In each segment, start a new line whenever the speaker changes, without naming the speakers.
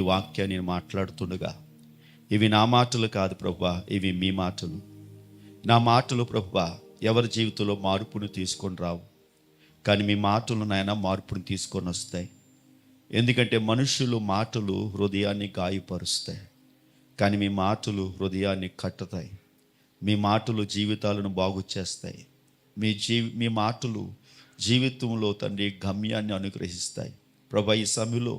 ఈ వాక్యాన్ని నేను మాట్లాడుతుండగా ఇవి నా మాటలు కాదు ప్రభువా, ఇవి మీ మాటలు. నా మాటలు ప్రభువా ఎవరి జీవితంలో మార్పును తీసుకొని రావు, కానీ మీ మాటలు నాయన మార్పును తీసుకొని వస్తాయి. ఎందుకంటే మనుషులు మాటలు హృదయాన్ని గాయపరుస్తాయి, కానీ మీ మాటలు హృదయాన్ని కట్టుతాయి. మీ మాటలు జీవితాలను బాగు చేస్తాయి. మీ మాటలు జీవితంలో తండ్రి గమ్యాన్ని అనుగ్రహిస్తాయి. ప్రభువా ఈ సమయంలో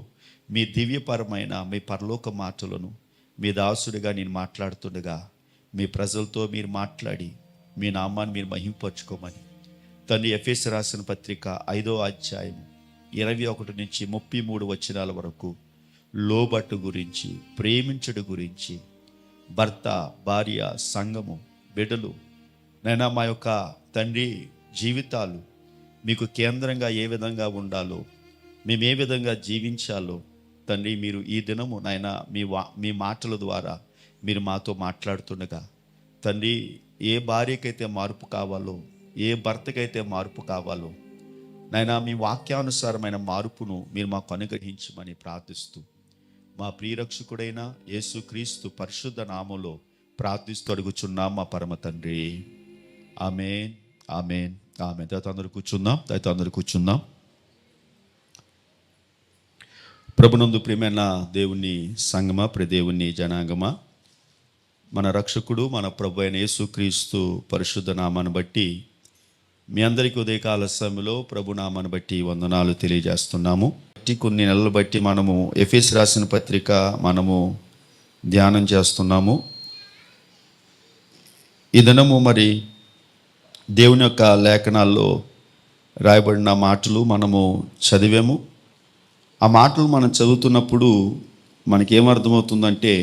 మీ దివ్యపరమైన మీ పరలోక మాటలను మీ దాసుడిగా నేను మాట్లాడుతుండగా మీ ప్రజలతో మీరు మాట్లాడి మీ నామాన్ని మీరు మహింపరచుకోమని తండ్రి ఎఫెసీయులకు రాసిన పత్రిక 5వ అధ్యాయం 21 నుంచి 33 వచనాల వరకు లోబట్టు గురించి, ప్రేమించడు గురించి, భర్త, భార్య, సంఘము, బిడ్డలు నైనా మా యొక్క తండ్రి జీవితాలు మీకు కేంద్రంగా ఏ విధంగా ఉండాలో, మేము ఏ విధంగా జీవించాలో తండ్రి మీరు ఈ దినము నాయన మీ మాటల ద్వారా మీరు మాతో మాట్లాడుతుండగా తండ్రి ఏ భార్యకైతే మార్పు కావాలో, ఏ భర్తకైతే మార్పు కావాలో నాయన మీ వాక్యానుసారమైన మార్పును మీరు మాకు అనుగ్రహించమని ప్రార్థిస్తూ మా ప్రియరక్షకుడైన యేసుక్రీస్తు పరిశుద్ధ నామములో ప్రార్థిస్తూ అడుగుచున్నాం మా పరమ తండ్రి. ఆమేన్, ఆమేన్, ఆమేన్. దయతో అందరూ కూర్చుందాం. ప్రభునందు ప్రియమైన దేవుని సంగమా, దేవుని జనాంగమా, మన రక్షకుడు మన ప్రభు అయిన యేసుక్రీస్తు పరిశుద్ధ నామాన్ని బట్టి మీ అందరికీ ఉదయకాల సమయంలో ప్రభు నామాన్ని బట్టి వందనాలు తెలియజేస్తున్నాము. కొన్ని నెలలు బట్టి మనము ఎఫెసీయులకు రాసిన పత్రిక మనము ధ్యానం చేస్తున్నాము. ఈ దినము మరి దేవుని యొక్క లేఖనాల్లో రాయబడిన మాటలు మనము చదివాము. ఆ మాటలు మనం చదువుతున్నప్పుడు మనకేమర్థమవుతుందంటే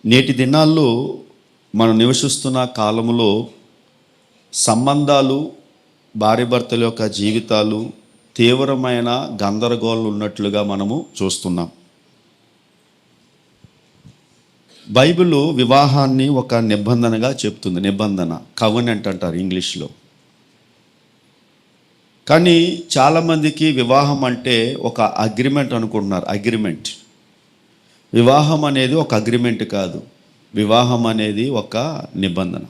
నేటి దినాల్లో మనం నివసిస్తున్న కాలంలో సంబంధాలు, భార్యాభర్తల యొక్క జీవితాలు తీవ్రమైన గందరగోళం ఉన్నట్లుగా మనము చూస్తున్నాం. బైబిల్ వివాహాన్ని ఒక నిబంధనగా చెప్తుంది. నిబంధన, కవెనెంట్ అంటారు ఇంగ్లీష్లో. కానీ చాలామందికి వివాహం అంటే ఒక అగ్రిమెంట్ అనుకుంటున్నారు. అగ్రిమెంట్, వివాహం అనేది ఒక అగ్రిమెంట్ కాదు. వివాహం అనేది ఒక నిబంధన.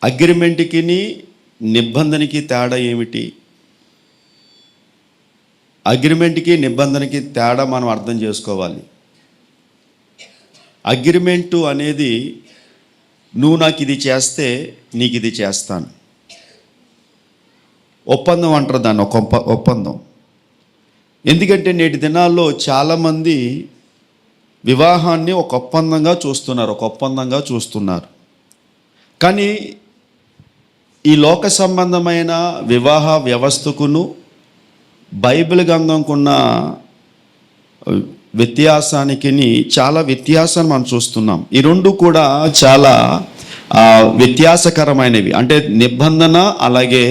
అగ్రిమెంట్కి నిబంధనకి తేడా ఏమిటి? అగ్రిమెంట్కి నిబంధనకి తేడా మనం అర్థం చేసుకోవాలి. అగ్రిమెంటు అనేది నువ్వు నాకు ఇది చేస్తే నీకు ఇది చేస్తాను. ఒప్పందం అంటారు దాన్ని, ఒక ఒప్పందం. ఎందుకంటే నేటి దినాల్లో చాలామంది వివాహాన్ని ఒక ఒప్పందంగా చూస్తున్నారు. కానీ ఈ లోక సంబంధమైన వివాహ వ్యవస్థకును బైబిల్ గ్రంథంకున్న వ్యత్యాసానికి చాలా వ్యత్యాసాన్ని మనం చూస్తున్నాం. ఈ రెండు కూడా చాలా వ్యత్యాసకరమైనవి. అంటే నిబంధన అలాగే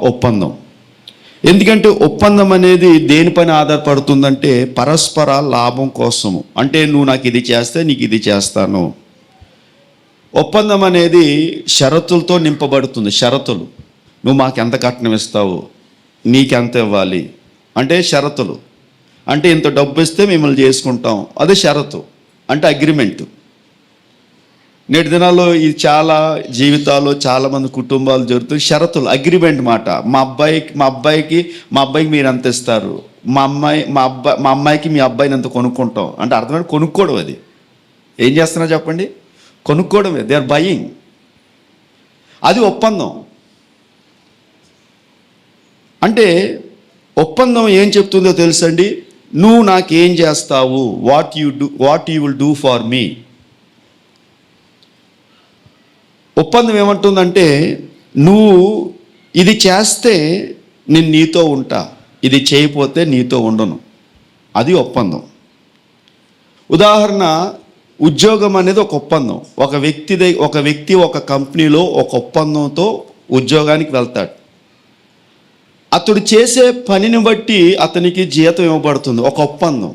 ఒప్పందం. ఎందుకంటే ఒప్పందం అనేది దేనిపైన ఆధారపడుతుందంటే పరస్పర లాభం కోసము. అంటే నువ్వు నాకు ఇది చేస్తే నీకు ఇది చేస్తాను. ఒప్పందం అనేది షరతులతో నింపబడుతుంది. షరతులు, నువ్వు మాకు ఎంత కట్నం ఇస్తావు, నీకెంత ఇవ్వాలి అంటే షరతులు. అంటే ఇంత డబ్బు ఇస్తే మిమ్మల్ని చేసుకుంటాం, అదే షరతు, అంటే అగ్రిమెంటు. నేటి దినాల్లో ఇది చాలా జీవితాల్లో చాలామంది కుటుంబాలు జరుగుతుంది. షరతులు, అగ్రిమెంట్ మాట. మా అబ్బాయికి మీరు ఎంత ఇస్తారు, మా అమ్మాయికి మీ అబ్బాయిని ఎంత కొనుక్కుంటాం అంటే అర్థమైనా కొనుక్కోవడం. అది ఏం చేస్తున్నా చెప్పండి? కొనుక్కోవడమే. They are buying. అది ఒప్పందం. అంటే ఒప్పందం ఏం చెప్తుందో తెలుసండి? నువ్వు నాకేం చేస్తావు, what you will do for me. ఒప్పందం ఏమంటుందంటే నువ్వు ఇది చేస్తే నేను నీతో ఉంటా, ఇది చేయకపోతే నీతో ఉండను. అది ఒప్పందం. ఉదాహరణ, ఉద్యోగం అనేది ఒక ఒప్పందం. ఒక వ్యక్తి ఒక కంపెనీలో ఒక ఒప్పందంతో ఉద్యోగానికి వెళ్తాడు. అతడు చేసే పనిని బట్టి అతనికి జీతం ఇవ్వబడుతుంది. ఒక ఒప్పందం.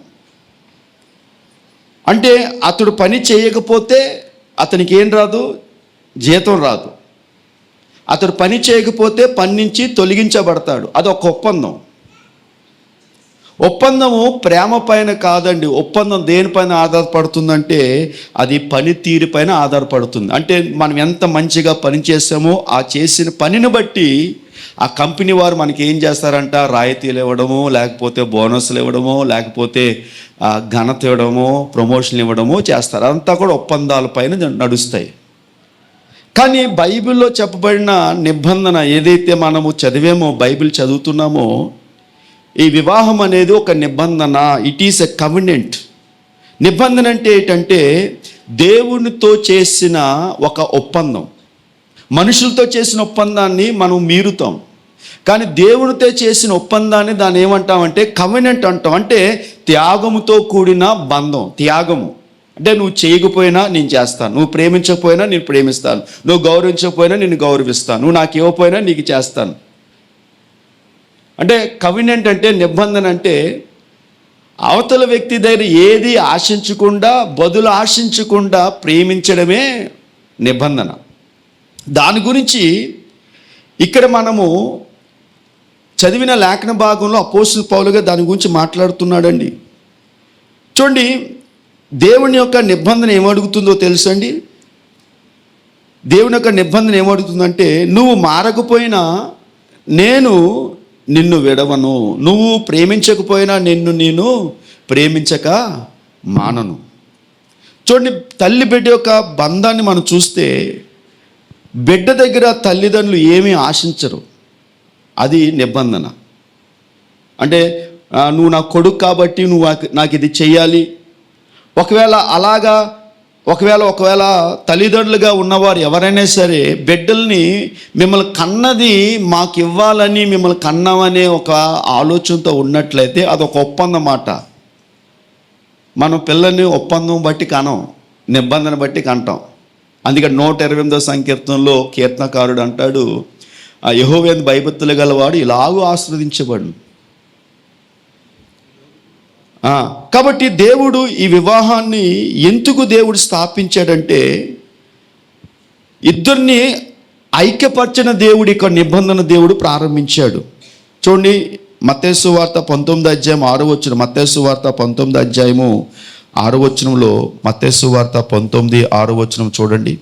అంటే అతడు పని చేయకపోతే అతనికి ఏం రాదు, జీతం రాదు. అతడు పని చేయకపోతే పని నుంచి తొలగించబడతాడు. అది ఒక ఒప్పందం. ఒప్పందము ప్రేమ పైన కాదండి. ఒప్పందం దేనిపైన ఆధారపడుతుందంటే అది పనితీరు పైన ఆధారపడుతుంది. అంటే మనం ఎంత మంచిగా పని చేసామో ఆ చేసిన పనిని బట్టి ఆ కంపెనీ వారు మనకి ఏం చేస్తారంట, రాయితీలు ఇవ్వడము, లేకపోతే బోనస్లు ఇవ్వడము, లేకపోతే ఘనత ఇవ్వడము, ప్రమోషన్లు ఇవ్వడము చేస్తారు. అదంతా కూడా ఒప్పందాల పైన నడుస్తాయి. కానీ బైబిల్లో చెప్పబడిన నిబంధన ఏదైతే మనము చదివేమో, బైబిల్ చదువుతున్నామో, ఈ వివాహం అనేది ఒక నిబంధన. It is a covenant. నిబంధన అంటే ఏంటంటే దేవునితో చేసిన ఒక ఒప్పందం. మనుషులతో చేసిన ఒప్పందాన్ని మనం మీరుతాం, కానీ దేవునితో చేసిన ఒప్పందాన్ని దాన్ని ఏమంటామంటే కవెనెంట్ అంటాం. అంటే త్యాగముతో కూడిన బంధం. త్యాగము అంటే నువ్వు చేయకపోయినా నేను చేస్తాను, నువ్వు ప్రేమించకపోయినా నేను ప్రేమిస్తాను, నువ్వు గౌరవించకపోయినా నేను గౌరవిస్తాను, నువ్వు నాకు ఇవ్వకపోయినా నీకు చేస్తాను. అంటే కవినెంట్ అంటే నిబంధన. అంటే అవతల వ్యక్తి దగ్గర ఏది ఆశించకుండా, బదులు ఆశించకుండా ప్రేమించడమే నిబంధన. దాని గురించి ఇక్కడ మనము చదివిన లేఖన భాగంలో అపోస్తలుడు పౌలు దాని గురించి మాట్లాడుతున్నాడండి. చూడండి, దేవుని యొక్క నిబంధన ఏమడుగుతుందో తెలుసండి. దేవుని యొక్క నిబంధన ఏమడుగుతుందంటే, నువ్వు మారకపోయినా నేను నిన్ను విడవను, నువ్వు ప్రేమించకపోయినా నేను ప్రేమించక మానను. చూడండి, తల్లి బిడ్డ యొక్క బంధాన్ని మనం చూస్తే బిడ్డ దగ్గర తల్లిదండ్రులు ఏమీ ఆశించరు. అది నిబంధన. అంటే నువ్వు నా కొడుకు కాబట్టి నువ్వు నాకు ఇది చెయ్యాలి. ఒకవేళ తల్లిదండ్రులుగా ఉన్నవారు ఎవరైనా సరే బిడ్డల్ని మిమ్మల్ని కన్నది మాకు ఇవ్వాలని, మిమ్మల్ని కన్నామనే ఒక ఆలోచనతో ఉన్నట్లయితే అదొక ఒప్పందం మాట. మనం పిల్లల్ని ఒప్పందం బట్టి కనం, నిబంధన బట్టి కంటాం. అందుకే 128వ సంకీర్తనలో కీర్తనకారుడు అంటాడు, యెహోవాయందు భయభక్తులు గలవాడు ఇలాగూ ఆశీర్వదించబడు. కాబట్టి దేవుడు ఈ వివాహాన్ని ఎందుకు దేవుడు స్థాపించాడంటే, ఇద్దరిని ఐక్యపరచిన దేవుడు ఇక నిబంధన దేవుడు ప్రారంభించాడు. చూడండి, మత్తయి సువార్త 19వ అధ్యాయం 6వ వచనం. మత్తయి సువార్త 19వ అధ్యాయము 6వ వచనంలో, మత్తయి సువార్త 19:6వ వచనం చూడండి.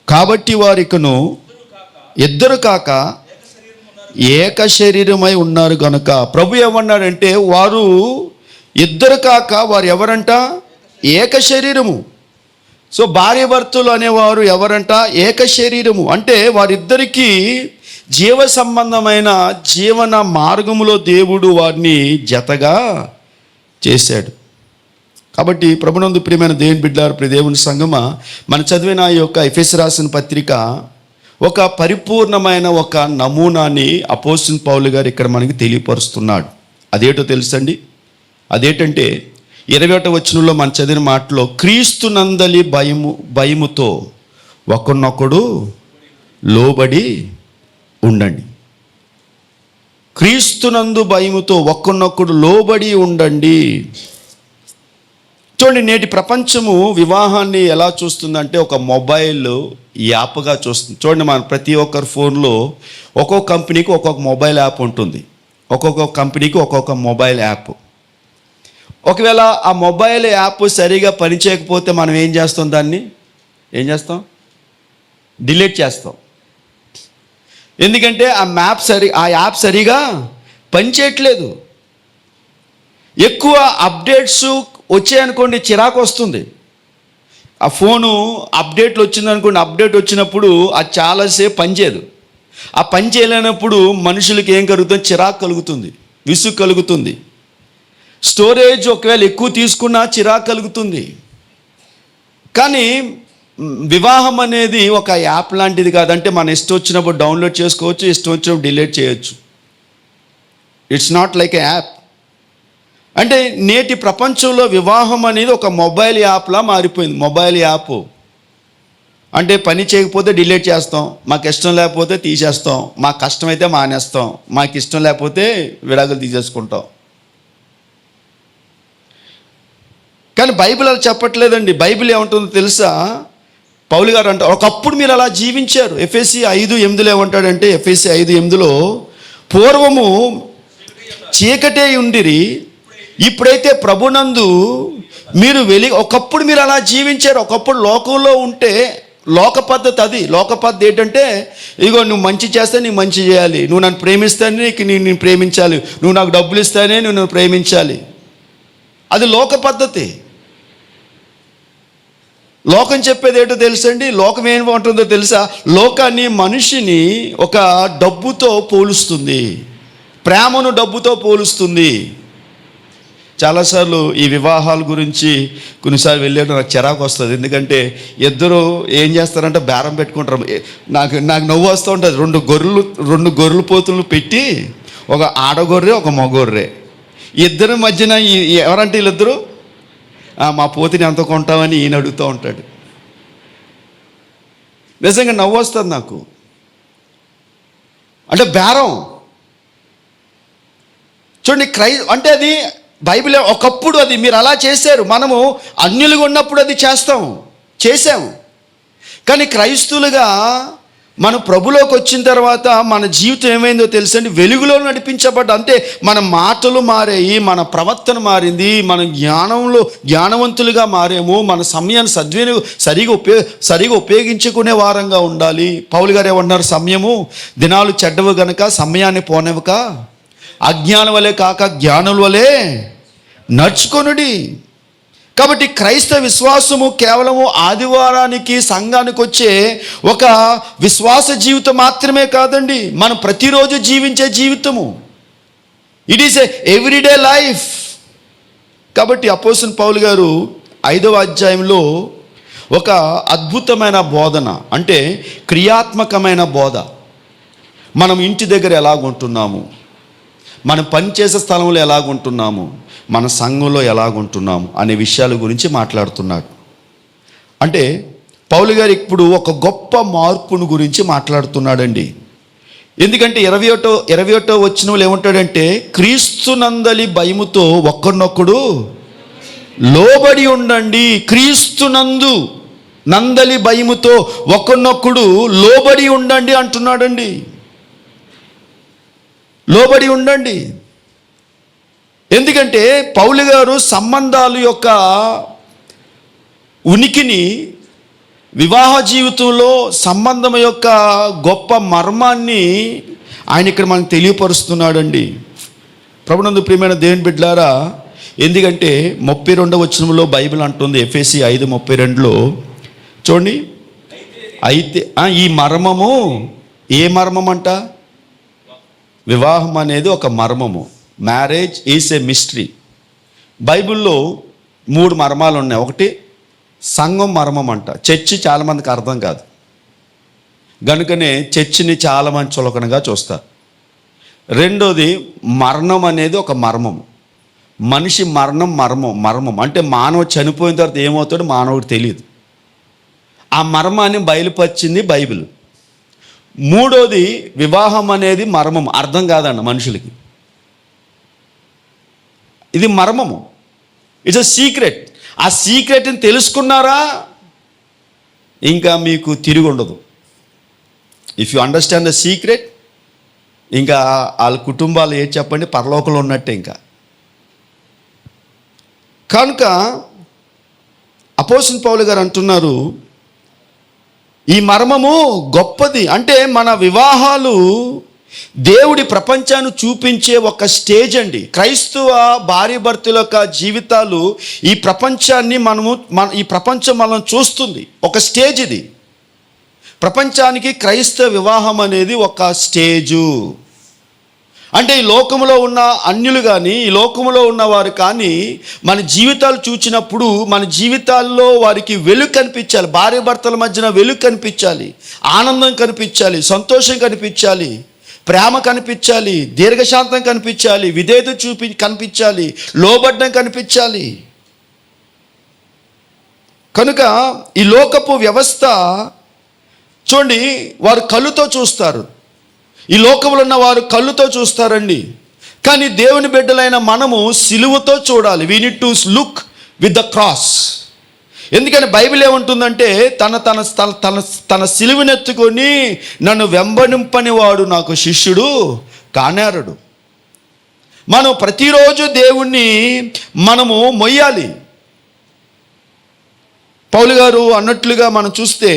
కాబట్టి వారికను ఇద్దరు కాక ఏక శరీరమై ఉన్నారు కనుక. ప్రభు ఏమన్నాడంటే, వారు ఇద్దరు కాక వారు ఎవరంట? ఏక శరీరము. సో భార్య భర్తలు అనేవారు ఎవరంట? ఏక శరీరము. అంటే వారిద్దరికీ జీవ సంబంధమైన జీవన మార్గములో దేవుడు వారిని జతగా చేశాడు. కాబట్టి ప్రభునందు ప్రియమైన దేవుని బిడ్డలారా, ప్రియ దేవుని సంగమా, మన చదివిన ఈ యొక్క ఎఫెసీ రాసిన పత్రిక ఒక పరిపూర్ణమైన ఒక నమూనాని అపోస్తలుడు పౌలు గారు ఇక్కడ మనకి తెలియపరుస్తున్నాడు. అదేటో తెలుసండి. అదేంటంటే 21వ వచనంలో మనం చదివిన మాటలో, క్రీస్తునందలి భయముతో ఒకరినొకడు లోబడి ఉండండి. క్రీస్తునందు భయముతో ఒకరినొకడు లోబడి ఉండండి. చూడండి, నేటి ప్రపంచము వివాహాన్ని ఎలా చూస్తుందంటే ఒక మొబైల్ యాప్గా చూస్తుంది. చూడండి, మన ప్రతి ఒక్కరి ఫోన్లో ఒక్కొక్క కంపెనీకి ఒక్కొక్క మొబైల్ యాప్ ఉంటుంది. ఒక్కొక్క కంపెనీకి ఒక్కొక్క మొబైల్ యాప్. ఒకవేళ ఆ మొబైల్ యాప్ సరిగా పనిచేయకపోతే మనం ఏం చేస్తాం? దాన్ని డిలీట్ చేస్తాం. ఎందుకంటే ఆ యాప్ సరిగా పనిచేయట్లేదు. ఎక్కువ అప్డేట్స్ వచ్చాయనుకోండి, చిరాకు వస్తుంది. ఆ ఫోను అప్డేట్లు వచ్చిందనుకోండి, అప్డేట్ వచ్చినప్పుడు అది చాలాసేపు పనిచేయదు. ఆ పని చేయలేనప్పుడు మనుషులకి ఏం కలుగుతుంది? చిరాకు కలుగుతుంది, విసుగు కలుగుతుంది. స్టోరేజ్ ఒకవేళ ఎక్కువ తీసుకున్నా చిరాకు కలుగుతుంది. కానీ వివాహం అనేది ఒక యాప్ లాంటిది కాదంటే మన ఇష్టం వచ్చినప్పుడు డౌన్లోడ్ చేసుకోవచ్చు, ఇష్టం వచ్చినప్పుడు డిలీట్ చేయొచ్చు. It's not like a app. అంటే నేటి ప్రపంచంలో వివాహం అనేది ఒక మొబైల్ యాప్లా మారిపోయింది. మొబైల్ యాప్ అంటే పని చేయకపోతే డిలీట్ చేస్తాం, మాకు ఇష్టం లేకపోతే తీసేస్తాం, మాకు కష్టమైతే మానేస్తాం, మాకు ఇష్టం లేకపోతే విడాకులు తీసేసుకుంటాం. కానీ బైబిల్ అలా చెప్పట్లేదండి. బైబిల్ ఏమంటుందో తెలుసా? పౌలు గారు అంటారు, ఒకప్పుడు మీరు అలా జీవించారు. ఎఫెసీ 5:8 ఏమంటాడంటే, ఎఫెసీ 5:8, పూర్వము చీకటే ఉండిరి, ఇప్పుడైతే ప్రభునందు మీరు ఒకప్పుడు మీరు అలా జీవించారు. ఒకప్పుడు లోకంలో ఉంటే లోక పద్ధతి అది. లోక పద్ధతి ఏంటంటే, ఇగో నువ్వు మంచి చేస్తే నీకు మంచి చేయాలి, నువ్వు నన్ను ప్రేమిస్తానే నేను ప్రేమించాలి, నువ్వు నాకు డబ్బులు ఇస్తానే నువ్వు నన్ను ప్రేమించాలి. అది లోక పద్ధతి. లోకం చెప్పేది ఏంటో తెలుసండి? లోకం ఏమంటుందో తెలుసా? లోకాన్ని, మనిషిని ఒక డబ్బుతో పోలుస్తుంది, ప్రేమను డబ్బుతో పోలుస్తుంది. చాలాసార్లు ఈ వివాహాల గురించి కొన్నిసార్లు వెళ్ళాడు, నాకు చిరాకు వస్తుంది. ఎందుకంటే ఇద్దరు ఏం చేస్తారంటే బేరం పెట్టుకుంటారు. నాకు నవ్వు వస్తూ ఉంటుంది. రెండు గొర్రెలు పోతులు పెట్టి, ఒక ఆడగొర్రె ఒక మగొర్రె, ఇద్దరి మధ్యన ఎవరంటే వీళ్ళిద్దరు మా పోతిని ఎంత కొంటామని ఈయన అడుగుతూ ఉంటాడు. నిజంగా నవ్వు వస్తుంది నాకు. అంటే బేరం చూడండి. అంటే అది బైబిల్ ఒకప్పుడు అది మీరు అలా చేశారు. మనము అన్యులుగా ఉన్నప్పుడు అది చేసాము. కానీ క్రైస్తువులుగా మన ప్రభులోకి వచ్చిన తర్వాత మన జీవితం ఏమైందో తెలుసండి? వెలుగులో నడిపించబడ్డ. అంతే, మన మాటలు మారాయి, మన ప్రవర్తన మారింది, మన జ్ఞానవంతులుగా మారాము. మన సమయాన్ని సరిగా ఉపయోగించుకునే వారంగా ఉండాలి. పౌలు గారు ఏమన్నారు? సమయము దినాలు చెడ్డవు గనక సమయాన్ని పోనివ్వక అజ్ఞానం వలె కాక జ్ఞానుల వలె నడుచుకొనుడి. కాబట్టి క్రైస్తవ విశ్వాసము కేవలము ఆదివారానికి సంఘానికి వచ్చే ఒక విశ్వాస జీవితం మాత్రమే కాదండి, మనం ప్రతిరోజు జీవించే జీవితము. It is everyday life. కాబట్టి అపోస్తలుడైన పౌలు గారు 5వ అధ్యాయంలో ఒక అద్భుతమైన బోధన, అంటే క్రియాత్మకమైన బోధ. మనం ఇంటి దగ్గర ఎలాగుంటున్నాము, మనం పనిచేసే స్థలంలో ఎలాగుంటున్నాము, మన సంఘంలో ఎలాగుంటున్నాము అనే విషయాల గురించి మాట్లాడుతున్నాడు. అంటే పౌలు గారు ఇప్పుడు ఒక గొప్ప మార్పును గురించి మాట్లాడుతున్నాడండి. ఎందుకంటే 21వ వచనంలో ఏమంటాడంటే, క్రీస్తునందలి భయముతో ఒక్కరినొక్కడు లోబడి ఉండండి. నందలి భయముతో ఒకరినొక్కడు లోబడి ఉండండి అంటున్నాడండి. లోబడి ఉండండి. ఎందుకంటే పౌలు గారు సంబంధాల యొక్క ఉనికిని, వివాహ జీవితంలో సంబంధం యొక్క గొప్ప మర్మాన్ని ఆయన ఇక్కడ మనకు తెలియపరుస్తున్నాడండి. ప్రభునందు ప్రియమైన దేవుని బిడ్డలారా, ఎందుకంటే 32వ వచనంలో బైబిల్ అంటుంది, ఎఫెసీ 5:32లో చూడండి. అయితే ఈ మర్మము, ఏ మర్మం అంట? వివాహం అనేది ఒక మర్మము. Marriage is a mystery. బైబిల్లో 3 మర్మాలు ఉన్నాయి. ఒకటి సంఘం మర్మం అంట. చర్చి చాలామందికి అర్థం కాదు, కనుకనే చర్చిని చాలామంది చులకనగా చూస్తారు. రెండోది మరణం అనేది ఒక మర్మము. మనిషి మర్మం అంటే మానవుడు చనిపోయిన తర్వాత ఏమవుతాడో మానవుడు తెలియదు. ఆ మర్మాన్ని బయలుపరిచింది బైబిల్. మూడోది వివాహం అనేది మర్మం, అర్థం కాదండి మనుషులకి. ఇది మర్మము, ఇట్స్ అ సీక్రెట్. ఆ సీక్రెట్ని తెలుసుకున్నారా ఇంకా మీకు తిరిగి ఉండదు. If you understand the secret, ఇంకా వాళ్ళ కుటుంబాలు ఏది చెప్పండి, పరలోకంలో ఉన్నట్టే. ఇంకా కనుక అపోస్తలుడైన పౌలు గారు అంటున్నారు, ఈ మర్మము గొప్పది. అంటే మన వివాహాలు దేవుడి ప్రపంచాన్ని చూపించే ఒక స్టేజ్ అండి. క్రైస్తవ భార్య భర్తల యొక్క జీవితాలు ఈ ప్రపంచాన్ని ఈ ప్రపంచం మనం చూస్తుంది. ఒక స్టేజ్ ఇది. ప్రపంచానికి క్రైస్తవ వివాహం అనేది ఒక స్టేజు. అంటే ఈ లోకంలో ఉన్న అన్యులు కానీ, ఈ లోకంలో ఉన్నవారు కానీ మన జీవితాలు చూచినప్పుడు మన జీవితాల్లో వారికి వెలుగు కనిపించాలి. భార్య భర్తల మధ్యన వెలుగు కనిపించాలి, ఆనందం కనిపించాలి, సంతోషం కనిపించాలి, ప్రేమ కనిపించాలి, దీర్ఘశాంతం కనిపించాలి, విధేయత కనిపించాలి, లోబడ్డం కనిపించాలి. కనుక ఈ లోకపు వ్యవస్థ చూడండి, వారు కళ్ళుతో చూస్తారు. ఈ లోకంలో ఉన్న వారు కళ్ళుతో చూస్తారండి. కానీ దేవుని బిడ్డలైన మనము సిలువతో చూడాలి. We need to look with the cross. ఎందుకని బైబిల్ ఏమంటుందంటే, తన సిలువనెత్తుకొని నన్ను వెంబడింపని వాడు నాకు శిష్యుడు కానేరడు. మనం ప్రతిరోజు దేవుణ్ణి మనము మొయ్యాలి. పౌలు గారు అన్నట్లుగా మనం చూస్తే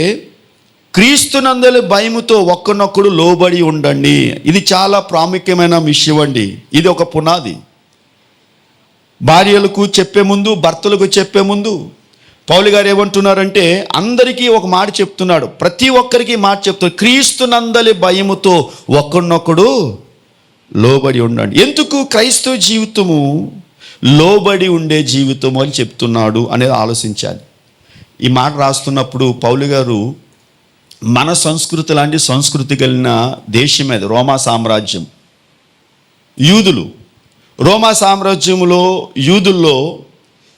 క్రీస్తునందలి భయముతో ఒక్కనొక్కడు లోబడి ఉండండి. ఇది చాలా ప్రాముఖ్యమైన విషయం అండి. ఇది ఒక పునాది. భార్యలకు చెప్పే ముందు, భర్తలకు చెప్పే ముందు పౌలు గారు ఏమంటున్నారంటే అందరికీ ఒక మాట చెప్తున్నాడు, ప్రతి ఒక్కరికి మాట చెప్తున్నాడు, క్రీస్తునందలి భయముతో ఒక్కనొక్కడు లోబడి ఉండండి. ఎందుకు క్రైస్తవ జీవితము లోబడి ఉండే జీవితము అని చెప్తున్నాడు అనేది ఆలోచించాలి. ఈ మాట రాస్తున్నప్పుడు పౌలు గారు మన సంస్కృతి లాంటి సంస్కృతి కలిగిన దేశం మీద రోమా సామ్రాజ్యం, యూదులు, రోమా సామ్రాజ్యంలో యూదుల్లో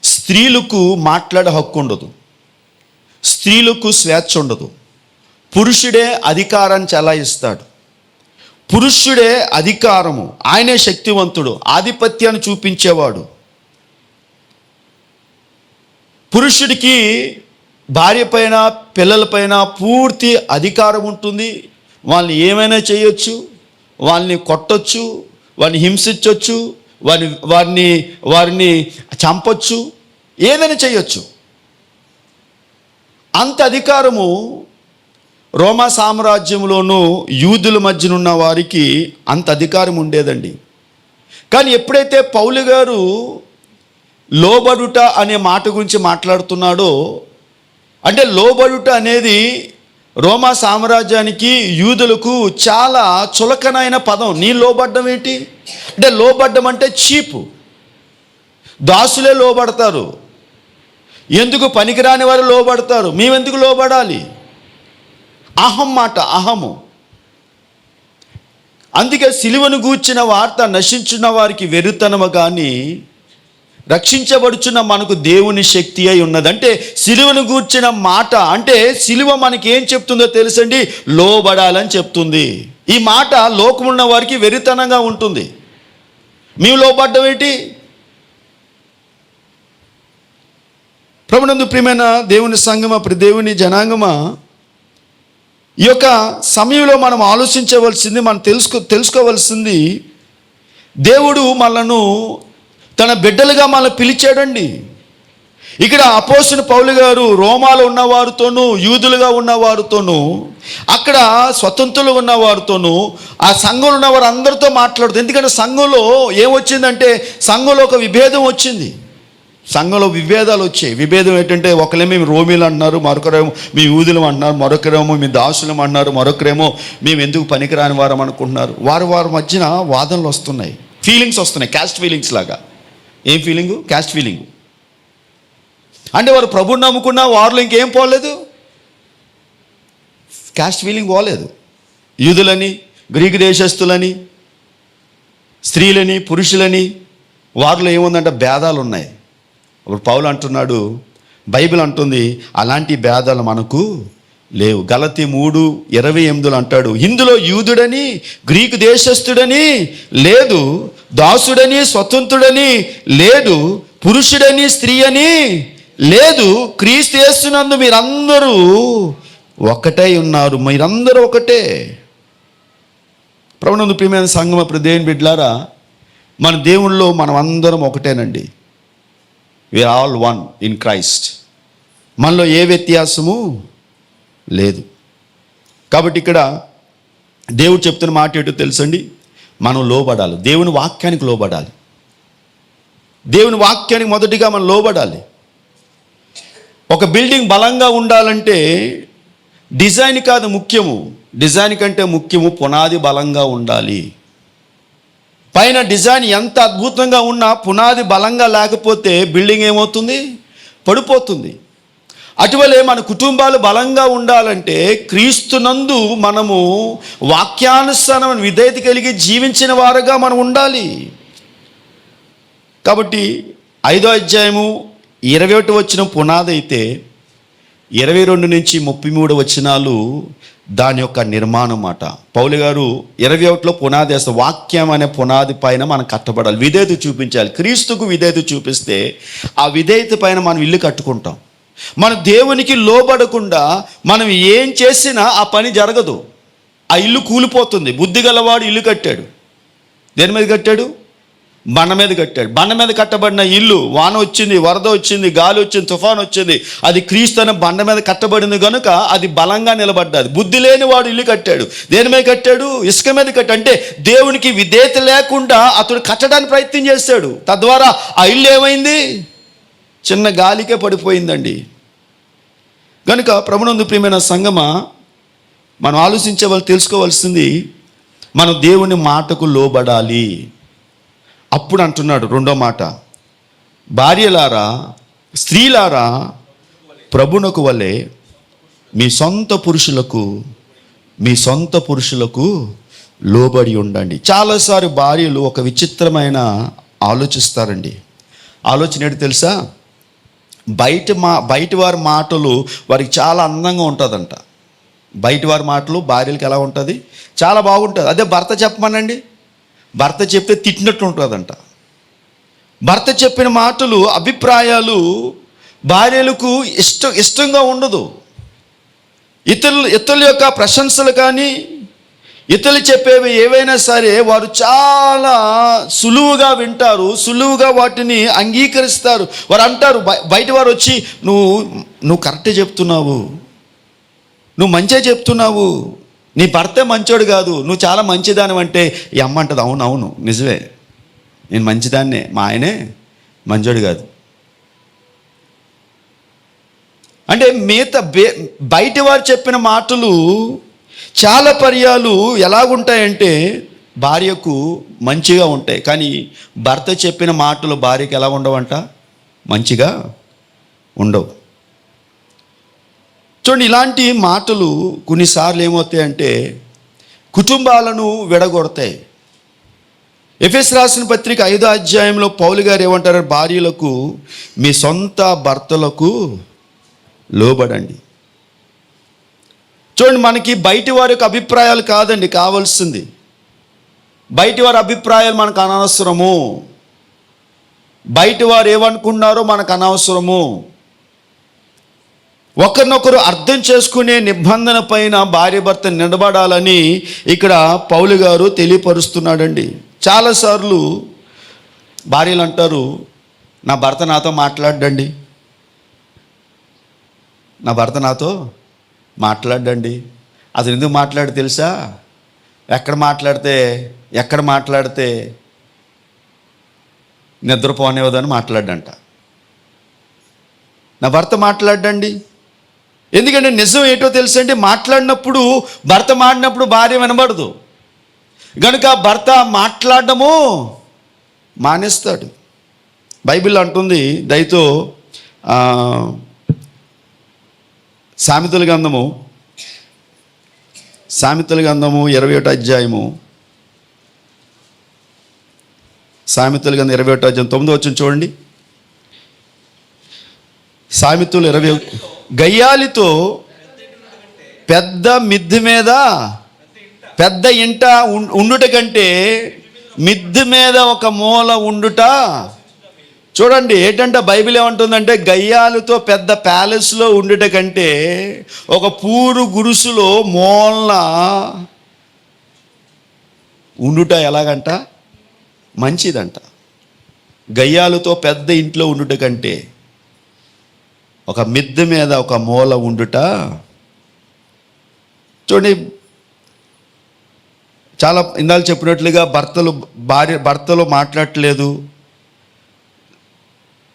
స్త్రీలకు మాట్లాడే హక్కు ఉండదు, స్త్రీలకు స్వేచ్ఛ ఉండదు. పురుషుడే అధికారాన్ని చెలాయిస్తాడు, పురుషుడే అధికారము, ఆయనే శక్తివంతుడు, ఆధిపత్యాన్ని చూపించేవాడు. పురుషుడికి భార్య పైన, పిల్లల పైన పూర్తి అధికారం ఉంటుంది. వాళ్ళని ఏమైనా చేయొచ్చు, వాళ్ళని కొట్టొచ్చు, వారిని హింసించవచ్చు, వారిని చంపొచ్చు, ఏదైనా చేయొచ్చు. అంత అధికారము రోమా సామ్రాజ్యంలోనూ యూదుల మధ్యనున్న వారికి అంత అధికారం ఉండేదండి. కానీ ఎప్పుడైతే పౌలు గారు లోబడుట అనే మాట గురించి మాట్లాడుతున్నాడో, అంటే లోబడుట అనేది రోమా సామ్రాజ్యానికి, యూదులకు చాలా చులకనైన పదం. నీ లోబడ్డం ఏంటి అంటే, లోబడ్డం అంటే చీపు. దాసులే లోబడతారు, ఎందుకు పనికిరాని వారు లోబడతారు, మేమెందుకు లోబడాలి? అహం మాట, అహము. అందుకే సిలువను గూర్చిన వార్త నశించిన వారికి వెర్రితనము కానీ రక్షించబడుచున్న మనకు దేవుని శక్తి అయి ఉన్నది. అంటే సిలువను గూర్చిన మాట అంటే సిలువ మనకి ఏం చెప్తుందో తెలుసండి, లోబడాలని చెప్తుంది. ఈ మాట లోకమున్న వారికి వెర్రితనంగా ఉంటుంది. మేము లోబడ్డం ఏంటి? ప్రభునందు ప్రియమైన దేవుని సంగమా, దేవుని జనాంగమా, ఈ యొక్క సమయంలో మనం ఆలోచించవలసింది, మనం తెలుసుకోవలసింది, దేవుడు మనను తన బిడ్డలుగా మనల్ని పిలిచాడండి. ఇక్కడ అపోస్తలుడైన పౌలు గారు రోమాలో ఉన్నవారితోనూ, యూదులుగా ఉన్నవారితోనూ, అక్కడ స్వతంత్రులు ఉన్నవారితోనూ, ఆ సంఘంలో ఉన్నవారు అందరితో మాట్లాడుతూ, ఎందుకంటే సంఘంలో ఏమొచ్చిందంటే, సంఘంలో ఒక విభేదం వచ్చింది. సంఘంలో విభేదాలు వచ్చాయి. విభేదం ఏంటంటే, ఒకరేమో మేము రోమీలు అంటున్నారు, మరొకరేమో మీ యూదులం అంటున్నారు, మరొకరేమో మీ దాసులం అంటున్నారు, మరొకరేమో మేము ఎందుకు పనికిరాని వారం అనుకుంటున్నారు. వారి మధ్యన వాదనలు వస్తున్నాయి, ఫీలింగ్స్ వస్తున్నాయి, క్యాస్ట్ ఫీలింగ్స్ లాగా. ఏం ఫీలింగు? Caste feeling. అంటే వారు ప్రభువుని నమ్ముకున్నా వారిలో ఇంకేం పోలేదు, క్యాస్ట్ ఫీలింగ్ పోలేదు. యూదులని, గ్రీకు దేశస్తులని, స్త్రీలని, పురుషులని, వారిలో ఏముందంటే భేదాలు ఉన్నాయి. ఇప్పుడు పౌలు అంటున్నాడు, బైబిల్ అంటుంది అలాంటి భేదాలు మనకు లేవు. గలతీ 3:28 అంటాడు, ఇందులో యూదుడని గ్రీకు దేశస్థుడని లేదు, దాసుడని స్వతంత్రుడని లేదు, పురుషుడని స్త్రీ అని లేదు, క్రీస్తు యేసునందు మీరందరూ ఒకటై ఉన్నారు. మీరందరూ ఒకటే. ప్రభునందు ప్రియమైన సంఘం, ఇప్పుడు దేవుని బిడ్డలారా, మన దేవునిలో మనం అందరం ఒకటేనండి. We are all one in Christ. మనలో ఏ వ్యత్యాసము లేదు. కాబట్టి ఇక్కడ దేవుడు చెప్తున్న మాట ఏంటో తెలుసండి, మనం లోబడాలి, దేవుని వాక్యానికి లోబడాలి. దేవుని వాక్యానికి మొదటిగా మనం లోబడాలి. ఒక బిల్డింగ్ బలంగా ఉండాలంటే డిజైన్ కాదు ముఖ్యము, డిజైన్ కంటే ముఖ్యము పునాది బలంగా ఉండాలి. పైన డిజైన్ ఎంత అద్భుతంగా ఉన్నా పునాది బలంగా లేకపోతే బిల్డింగ్ ఏమవుతుంది? పడిపోతుంది. అటువలే మన కుటుంబాలు బలంగా ఉండాలంటే క్రీస్తునందు మనము వాక్యానుసారమైన విధేయత కలిగి జీవించిన వారుగా మనం ఉండాలి. కాబట్టి 5వ అధ్యాయము 21 వచనం పునాది అయితే 22 నుంచి 33 వచనాలు దాని యొక్క నిర్మాణం మాట. పౌలు గారు 21లో పునాది వేస్తే, వాక్యం అనే పునాది పైన మనం కట్టబడాలి, విధేయత చూపించాలి. క్రీస్తుకు విధేయత చూపిస్తే ఆ విధేయత పైన మనం ఇల్లు కట్టుకుంటాం. మన దేవునికి లోబడకుండా మనం ఏం చేసినా ఆ పని జరగదు, ఆ ఇల్లు కూలిపోతుంది. బుద్ధి గలవాడు ఇల్లు కట్టాడు, దేని మీద కట్టాడు? బండ మీద కట్టాడు. బండ మీద కట్టబడిన ఇల్లు, వాన వచ్చింది, వరద వచ్చింది, గాలి వచ్చింది, తుఫాన్ వచ్చింది, అది క్రీస్తు అనే బండ మీద కట్టబడింది కనుక అది బలంగా నిలబడ్డది. బుద్ధి లేని వాడు ఇల్లు కట్టాడు. దేని మీద కట్టాడు? ఇసుక మీద కట్టాడు. అంటే దేవునికి విధేయత లేకుండా అతడు కట్టడానికి ప్రయత్నం చేశాడు. తద్వారా ఆ ఇల్లు ఏమైంది? చిన్న గాలికే పడిపోయిందండి. కనుక ప్రభునందు ప్రియమైన సంగమా, మనం తెలుసుకోవాల్సింది, మనం దేవుని మాటకు లోబడాలి. అప్పుడు అంటున్నాడు రెండో మాట, భార్యలారా, స్త్రీలారా, ప్రభునకు వలె మీ సొంత పురుషులకు లోబడి ఉండండి. చాలాసార్లు భార్యలు ఒక విచిత్రమైన ఆలోచిస్తారండి. ఆలోచన ఏంటి తెలుసా? బయట వారి మాటలు వారికి చాలా అందంగా ఉంటుందంట. బయట వారి మాటలు భార్యలకు ఎలా ఉంటుంది? చాలా బాగుంటుంది. అదే భర్త చెప్పమనండి, భర్త చెప్తే తిట్టినట్టు ఉంటుందంట. భర్త చెప్పిన మాటలు, అభిప్రాయాలు భార్యలకు ఇష్టంగా ఉండదు. ఇతరుల యొక్క ప్రశంసలు కానీ, ఇతరులు చెప్పేవి ఏవైనా సరే వారు చాలా సులువుగా వింటారు, సులువుగా వాటిని అంగీకరిస్తారు. వారు అంటారు, బయట వారు వచ్చి నువ్వు కరెక్టే చెప్తున్నావు, నువ్వు మంచిగా చెప్తున్నావు, నీ భర్తే మంచోడు కాదు, నువ్వు చాలా మంచిదాని అంటే ఈ అమ్మ అంటది, అవును నిజమే, నేను మంచిదాన్నే, మా ఆయనే మంచోడు కాదు. అంటే బయట వారు చెప్పిన మాటలు చాలా పర్యాలు ఎలాగుంటాయంటే భార్యకు మంచిగా ఉంటాయి, కానీ భర్త చెప్పిన మాటలు భార్యకు ఎలా ఉండవంట? మంచిగా ఉండవు. చూడండి, ఇలాంటి మాటలు కొన్నిసార్లు ఏమవుతాయంటే కుటుంబాలను విడగొడతాయి. ఎఫెసు రాసిన పత్రిక 5వ అధ్యాయంలో పౌలు గారు ఏమంటారు? భార్యలకు మీ సొంత భర్తలకు లోబడండి. చూడండి, మనకి బయటి వారి యొక్క అభిప్రాయాలు కాదండి కావాల్సింది. బయటి వారి అభిప్రాయాలు మనకు అనవసరము. బయటి వారు ఏమనుకున్నారో మనకు అనవసరము. ఒకరినొకరు అర్థం చేసుకునే నిబంధన పైన భార్య భర్త నిలబడాలని ఇక్కడ పౌలు గారు తెలియపరుస్తున్నాడండి. చాలాసార్లు భార్యలు అంటారు, నా భర్త నాతో మాట్లాడండి, నా భర్త నాతో మాట్లాడండి. అతను ఎందుకు మాట్లాడి తెలుసా? ఎక్కడ మాట్లాడితే నిద్రపోనివ్వదని మాట్లాడంట. నా భర్త మాట్లాడండి. ఎందుకంటే నిజం ఏంటో తెలుసండి, మాట్లాడినప్పుడు భర్త మాట్లాడినప్పుడు భార్య వినబడదు గనుక భర్త మాట్లాడడము మానేస్తాడు. బైబిల్ అంటుంది దయతో సామెతల గ్రంథము 21వ అధ్యాయము, సామెతల గ్రంథం 21వ అధ్యాయం 9వ వచనం చూడండి. సామెతలు 21, గయ్యాలితో పెద్ద మిద్దె మీద పెద్ద ఇంట ఉండుట కంటే మిద్దె మీద ఒక మూల ఉండుట. చూడండి ఏంటంటే బైబిల్ ఏమంటుందంటే గయ్యాలతో పెద్ద ప్యాలెస్లో ఉండుట కంటే ఒక పూరు గురుసులో మూలన ఉండుట ఎలాగంట? మంచిదంట. గయ్యాలతో పెద్ద ఇంట్లో ఉండుట కంటే ఒక మిద్దె మీద ఒక మూల ఉండుట. చూడండి, చాలా ఇందాక చెప్పినట్లుగా భర్తలు మాట్లాడట్లేదు,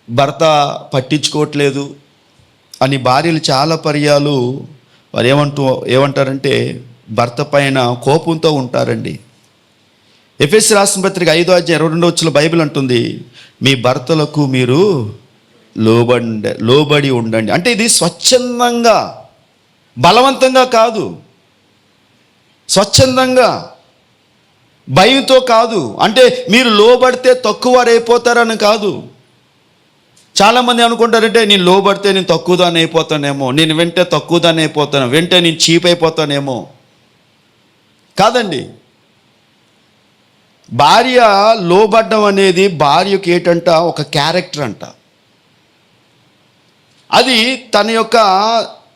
భర్త పట్టించుకోవట్లేదు అని భార్యలు చాలా పర్యాలు వారు ఏమంటారంటే భర్త పైన కోపంతో ఉంటారండి. ఎఫెసు రాసిన పత్రిక 5వ అధ్యాయం 22వ వచనంలో బైబిల్ అంటుంది, మీ భర్తలకు మీరు లోబడి ఉండండి. అంటే ఇది స్వచ్ఛందంగా, బలవంతంగా కాదు, స్వచ్ఛందంగా, భయంతో కాదు. అంటే మీరు లోబడితే తక్కువ అయిపోతారని కాదు. చాలామంది అనుకుంటారంటే నేను లోబడితే నేను తక్కువదాన్ని అయిపోతానేమో, నేను వింటే తక్కువదాన్ని అయిపోతాను, వింటే నేను చీప్ అయిపోతానేమో. కాదండి, భార్య లోబడ్డం అనేది భార్యకి ఏంటంట? ఒక క్యారెక్టర్ అంట. అది తన యొక్క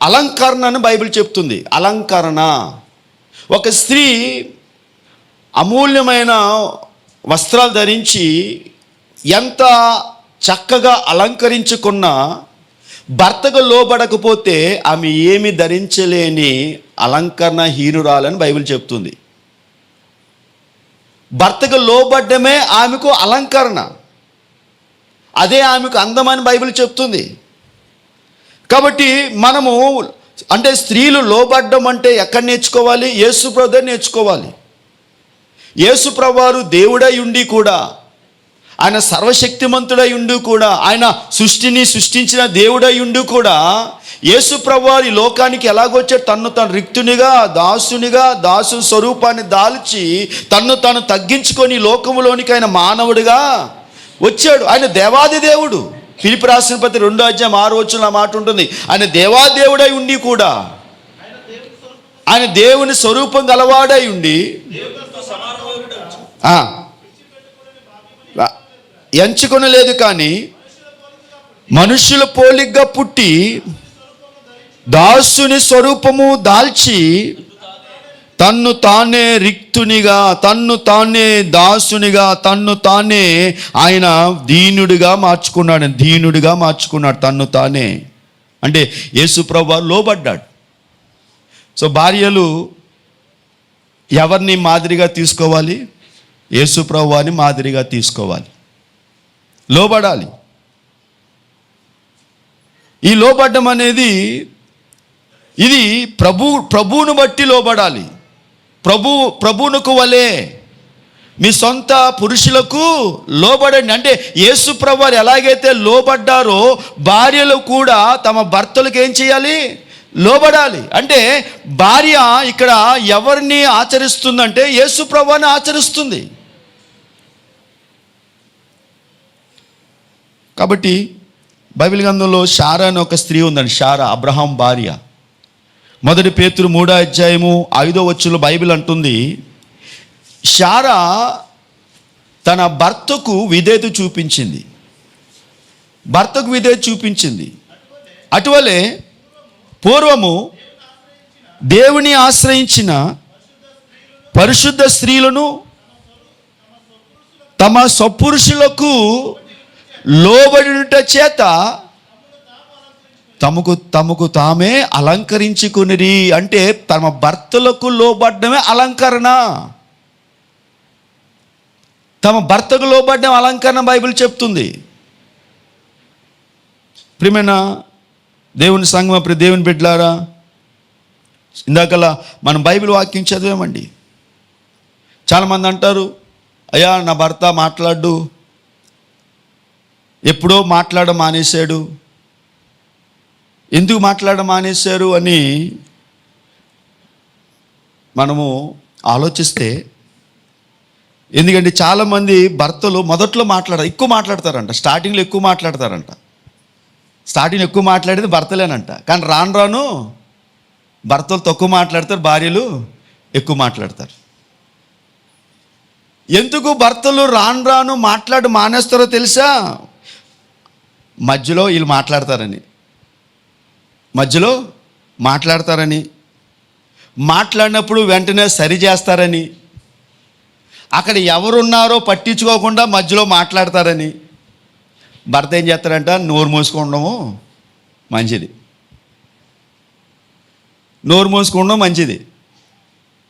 అలంకరణను బైబిల్ చెప్తుంది. అలంకరణ. ఒక స్త్రీ అమూల్యమైన వస్త్రాలు ధరించి ఎంత చక్కగా అలంకరించుకున్నా భర్తకు లోబడకపోతే ఆమె ఏమి ధరించలేని అలంకరణ హీనురాలని బైబిల్ చెప్తుంది. భర్తకు లోబడ్డమే ఆమెకు అలంకరణ, అదే ఆమెకు అందమని బైబిల్ చెప్తుంది. కాబట్టి మనము అంటే స్త్రీలు లోబడ్డం అంటే ఎక్కడ నేర్చుకోవాలి? యేసుప్రభు దగ్గర నేర్చుకోవాలి. యేసుప్రభు వారు దేవుడై ఉండి కూడా, ఆయన సర్వశక్తిమంతుడై ఉండి కూడా, ఆయన సృష్టిని సృష్టించిన దేవుడై ఉండి కూడా యేసుప్రభు వారు ఈ లోకానికి ఎలాగొచ్చాడు? తన్ను తాను రిక్తునిగా, దాసు స్వరూపాన్ని దాల్చి తన్ను తాను తగ్గించుకొని లోకములోనికి ఆయన మానవుడిగా వచ్చాడు. ఆయన దేవాది దేవుడు. ఫిలిప్పీ రాసిన పత్రిక 2:6 మాట ఉంటుంది. ఆయన దేవాదేవుడై ఉండి కూడా, ఆయన దేవుని స్వరూపం గలవాడై ఉండి ఎంచుకొనలేదు, కానీ మనుషుల పోలికగా పుట్టి దాసుని స్వరూపము దాల్చి తన్ను తానే రిక్తునిగా, తన్ను తానే దాసునిగా, తన్ను తానే ఆయన దీనుడిగా మార్చుకున్నాడు. తన్ను తానే అంటే యేసుప్రభు వారు లోబడ్డాడు. సో భార్యలు ఎవరిని మాదిరిగా తీసుకోవాలి? యేసుప్రభు వారిని మాదిరిగా తీసుకోవాలి, లోబడాలి. ఈ లోబడ్డం అనేది ఇది ప్రభువును బట్టి లోబడాలి. ప్రభువునకు వలే మీ సొంత పురుషులకు లోబడండి. అంటే యేసుప్రభు వారు ఎలాగైతే లోబడ్డారో భార్యలు కూడా తమ భర్తలకు ఏం చేయాలి? లోబడాలి. అంటే భార్య ఇక్కడ ఎవరిని ఆచరిస్తుందంటే యేసుప్రభు వారిని ఆచరిస్తుంది. కాబట్టి బైబిల్ గ్రంథంలో శారా అని ఒక స్త్రీ ఉందండి. శారా అబ్రహాం భార్య. 1 పేతురు 3:5 బైబిల్ అంటుంది, శారా తన భర్తకు విధేయత చూపించింది. అటువలే పూర్వము దేవుని ఆశ్రయించిన పరిశుద్ధ స్త్రీలను తమ స్వపురుషులకు లోబడుట చేత తమకు తామే అలంకరించుకునిరి. అంటే తమ భర్తలకు లోబడ్డమే అలంకరణ. తమ భర్తకు లోబడ్డం అలంకరణ బైబిల్ చెప్తుంది. ప్రియమైన దేవుని సంగమ, దేవుని బిడ్డలారా, ఇందాకలా మనం బైబిల్ వాక్యం చదివామండి. చాలామంది అంటారు, అయ్యా నా భర్త మాట్లాడు, ఎప్పుడో మాట్లాడడం మానేశాడు, ఎందుకు మాట్లాడడం మానేశారు అని మనము ఆలోచిస్తే, ఎందుకంటే చాలామంది భర్తలు మొదట్లో ఎక్కువ మాట్లాడతారంట, స్టార్టింగ్లో ఎక్కువ మాట్లాడతారంట. స్టార్టింగ్ ఎక్కువ మాట్లాడేది భర్తలేనంట, కానీ రాను భర్తలు తక్కువ మాట్లాడతారు, భార్యలు ఎక్కువ మాట్లాడతారు. ఎందుకు భర్తలు రాను మానేస్తారో తెలుసా? మధ్యలో వీళ్ళు మాట్లాడతారని, మాట్లాడినప్పుడు వెంటనే సరి చేస్తారని, అక్కడ ఎవరున్నారో పట్టించుకోకుండా మధ్యలో మాట్లాడతారని భర్త ఏం చేస్తారంట? నోరు మూసుకోవడము మంచిది.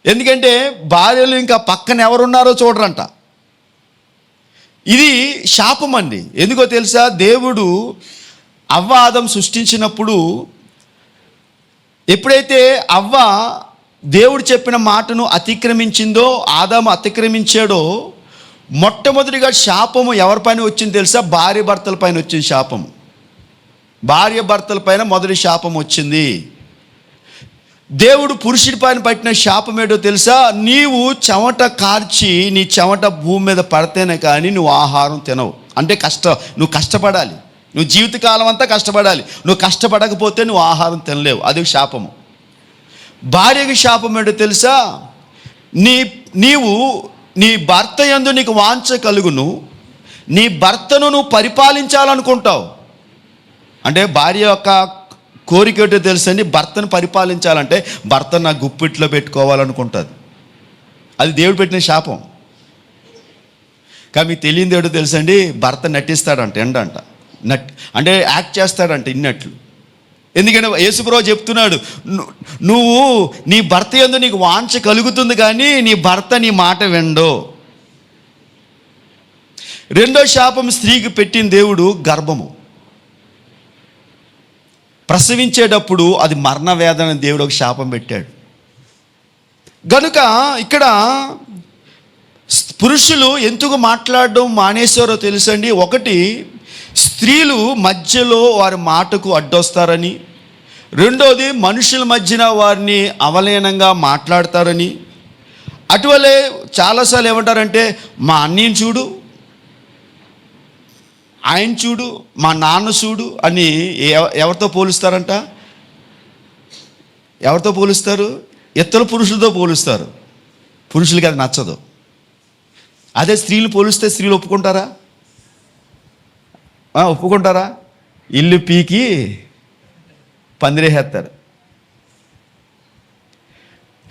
ఎందుకంటే భార్యలు ఇంకా పక్కన ఎవరున్నారో చూడరంట. ఇది శాపం అండి. ఎందుకో తెలుసా? దేవుడు అవ్వ ఆదం సృష్టించినప్పుడు ఎప్పుడైతే అవ్వ దేవుడు చెప్పిన మాటను అతిక్రమించిందో, ఆదాము అతిక్రమించాడో, మొట్టమొదటిగా శాపము ఎవరిపైన వచ్చింది తెలుసా? భార్య భర్తల పైన వచ్చింది శాపం. భార్య భర్తల పైన మొదటి శాపం వచ్చింది. దేవుడు పురుషుడి పైన పట్టిన శాపం ఏంటో తెలుసా? నీవు చెమట కార్చి నీ చెమట భూమి మీద పడితేనే కానీ నువ్వు ఆహారం తినవు. అంటే నువ్వు కష్టపడాలి, నువ్వు జీవితకాలం అంతా కష్టపడాలి. నువ్వు కష్టపడకపోతే నువ్వు ఆహారం తినలేవు. అది శాపము. భార్యకి శాపం ఏంటో తెలుసా? నీవు నీ భర్త యందు నీకు వాంఛ కలుగును, నీ భర్తను నువ్వు పరిపాలించాలనుకుంటావు. అంటే భార్య యొక్క కోరిక ఏంటో తెలుసండి? భర్తను పరిపాలించాలంటే భర్తను నా గుప్పిట్లో పెట్టుకోవాలనుకుంటుంది. అది దేవుడు పెట్టిన శాపం. కానీ మీకు తెలియదు ఏడో తెలుసండి, భర్త నటిస్తాడంట, అంటే యాక్ట్ చేస్తాడంట ఇన్నట్లు. ఎందుకంటే యేసుప్రభువు చెప్తున్నాడు, నువ్వు నీ భర్త యందు నీకు వాంఛ కలుగుతుంది కానీ నీ భర్త నీ మాట వినడు. రెండో శాపం స్త్రీకి పెట్టిన దేవుడు గర్భము. ప్రసవించేటప్పుడు అది మరణ వేదన దేవుడు ఒక శాపం పెట్టాడు. గనుక ఇక్కడ పురుషులు ఎందుకు మాట్లాడడం మానేశారో తెలుసండి. ఒకటి, స్త్రీలు మధ్యలో వారి మాటకు అడ్డొస్తారని. రెండోది, మనుషుల మధ్యన వారిని అవలేనంగా మాట్లాడతారని. అటువలే చాలాసార్లు ఏమంటారంటే, మా అన్నయ్యని చూడు, ఆయన చూడు, మా నాన్న చూడు అని ఎవరితో పోలుస్తారంట? ఎవరితో పోలుస్తారు? ఇతర పురుషులతో పోలుస్తారు. పురుషులకి అది నచ్చదు. అదే స్త్రీలు పోలిస్తే స్త్రీలు ఒప్పుకుంటారా? ఒప్పుకుంటారా? ఇల్లు పీకి పందిరేసేస్తారు.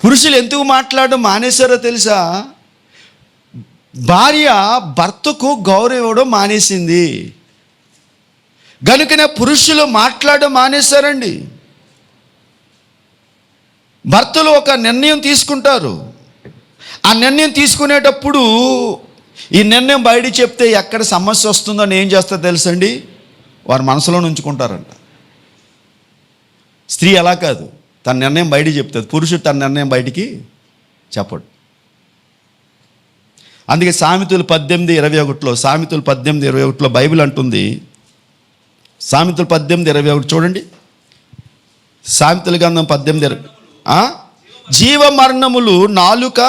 పురుషులు ఎందుకు మాట్లాడడం మానేశారో తెలుసా? భార్య భర్తకు గౌరవం ఇవ్వడం మానేసింది గనుకనే పురుషులు మాట్లాడడం మానేశారండి. భర్తలు ఒక నిర్ణయం తీసుకుంటారు. ఆ నిర్ణయం తీసుకునేటప్పుడు ఈ నిర్ణయం బయట చెప్తే ఎక్కడ సమస్య వస్తుందో అని ఏం చేస్తారో తెలుసండి, వారి మనసులో ఉంచుకుంటారంట. స్త్రీ అలా కాదు, తన నిర్ణయం బయట చెప్తుంది. పురుషుడు తన నిర్ణయం బయటికి చెప్పడు. అందుకే సామెతలు 18:21 సామెతలు 18:21 బైబిల్ అంటుంది, సామెతలు 18:21 చూడండి. సామెతల గ్రంథం 18:20, జీవ మరణములు నాలుక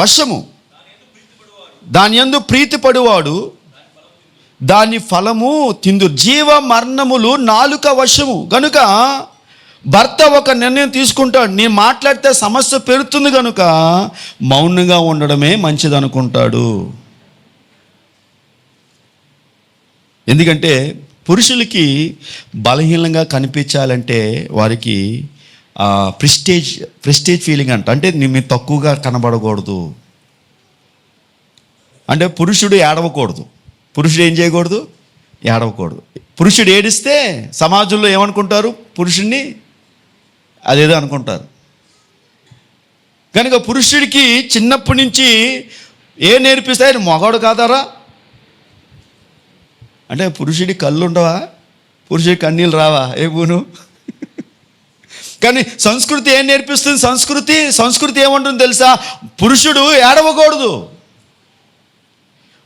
వశము, దాని యందు ప్రీతిపడువాడు దాని ఫలము తిందు. జీవ మరణములు నాలుక వశము. కనుక భర్త ఒక నిర్ణయం తీసుకుంటాడు, నేను మాట్లాడితే సమస్య పెరుగుతుంది కనుక మౌనంగా ఉండడమే మంచిది అనుకుంటాడు. ఎందుకంటే పురుషులకి బలహీనంగా కనిపించాలంటే వారికి ప్రెస్టేజ్ ఫీలింగ్ అంటే మేము తక్కువగా కనబడకూడదు. అంటే పురుషుడు ఏడవకూడదు. పురుషుడు ఏం చేయకూడదు? ఏడవకూడదు. పురుషుడు ఏడిస్తే సమాజంలో ఏమనుకుంటారు? పురుషుడిని అదేదో అనుకుంటారు. కనుక పురుషుడికి చిన్నప్పటి నుంచి నేర్పిస్తాయి? మగవాడు కాదారా అంటే పురుషుడి కళ్ళు ఉండవా? పురుషుడి కన్నీళ్ళు రావా? పూను. కానీ సంస్కృతి ఏం నేర్పిస్తుంది? సంస్కృతి ఏమంటుంది తెలుసా? పురుషుడు ఏడవకూడదు,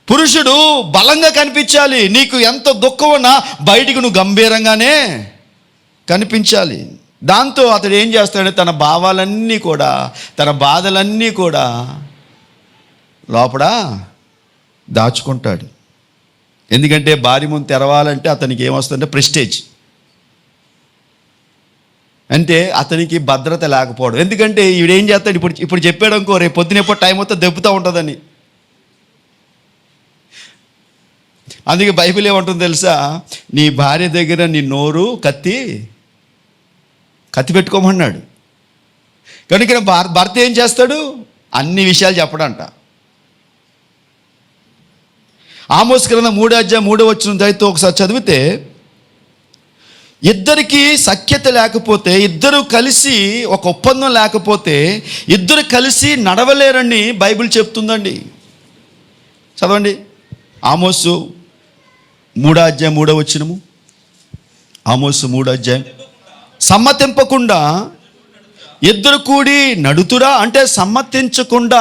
పురుషుడు బలంగా కనిపించాలి. నీకు ఎంత దుఃఖం ఉన్నా బయటికి నువ్వు గంభీరంగానే కనిపించాలి. దాంతో అతడు ఏం చేస్తాడంటే తన భావాలన్నీ కూడా, తన బాధలన్నీ కూడా లోపల దాచుకుంటాడు. ఎందుకంటే భార్య ముందు తెరవాలంటే అతనికి ఏమొస్తుందంటే ప్రెస్టేజ్, అంటే అతనికి భద్రత లేకపోవడం. ఎందుకంటే ఈవిడేం చేస్తాడు, ఇప్పుడు చెప్పాడు అనుకో, రేపు పొద్దున ఎప్పుడు టైం వస్తే దెబ్బతూ ఉంటుందని. అందుకే బైబిల్ ఏమంటుంది తెలుసా? నీ భార్య దగ్గర నీ నోరు కత్తి పెట్టుకోమన్నాడు. కనుక భర్త ఏం చేస్తాడు? అన్ని విషయాలు చెప్పడంట. ఆమోస్ గ్రంథం 3:3 ఒకసారి చదివితే, ఇద్దరికి సఖ్యత లేకపోతే, ఇద్దరు కలిసి ఒక ఒప్పందం లేకపోతే ఇద్దరు కలిసి నడవలేరని బైబిల్ చెప్తుందండి. చదవండి. ఆమోసు 3:3 ఆమోసు 3 సమ్మతింపకుండా ఇద్దరు కూడి నడుతురా అంటే సమ్మతించకుండా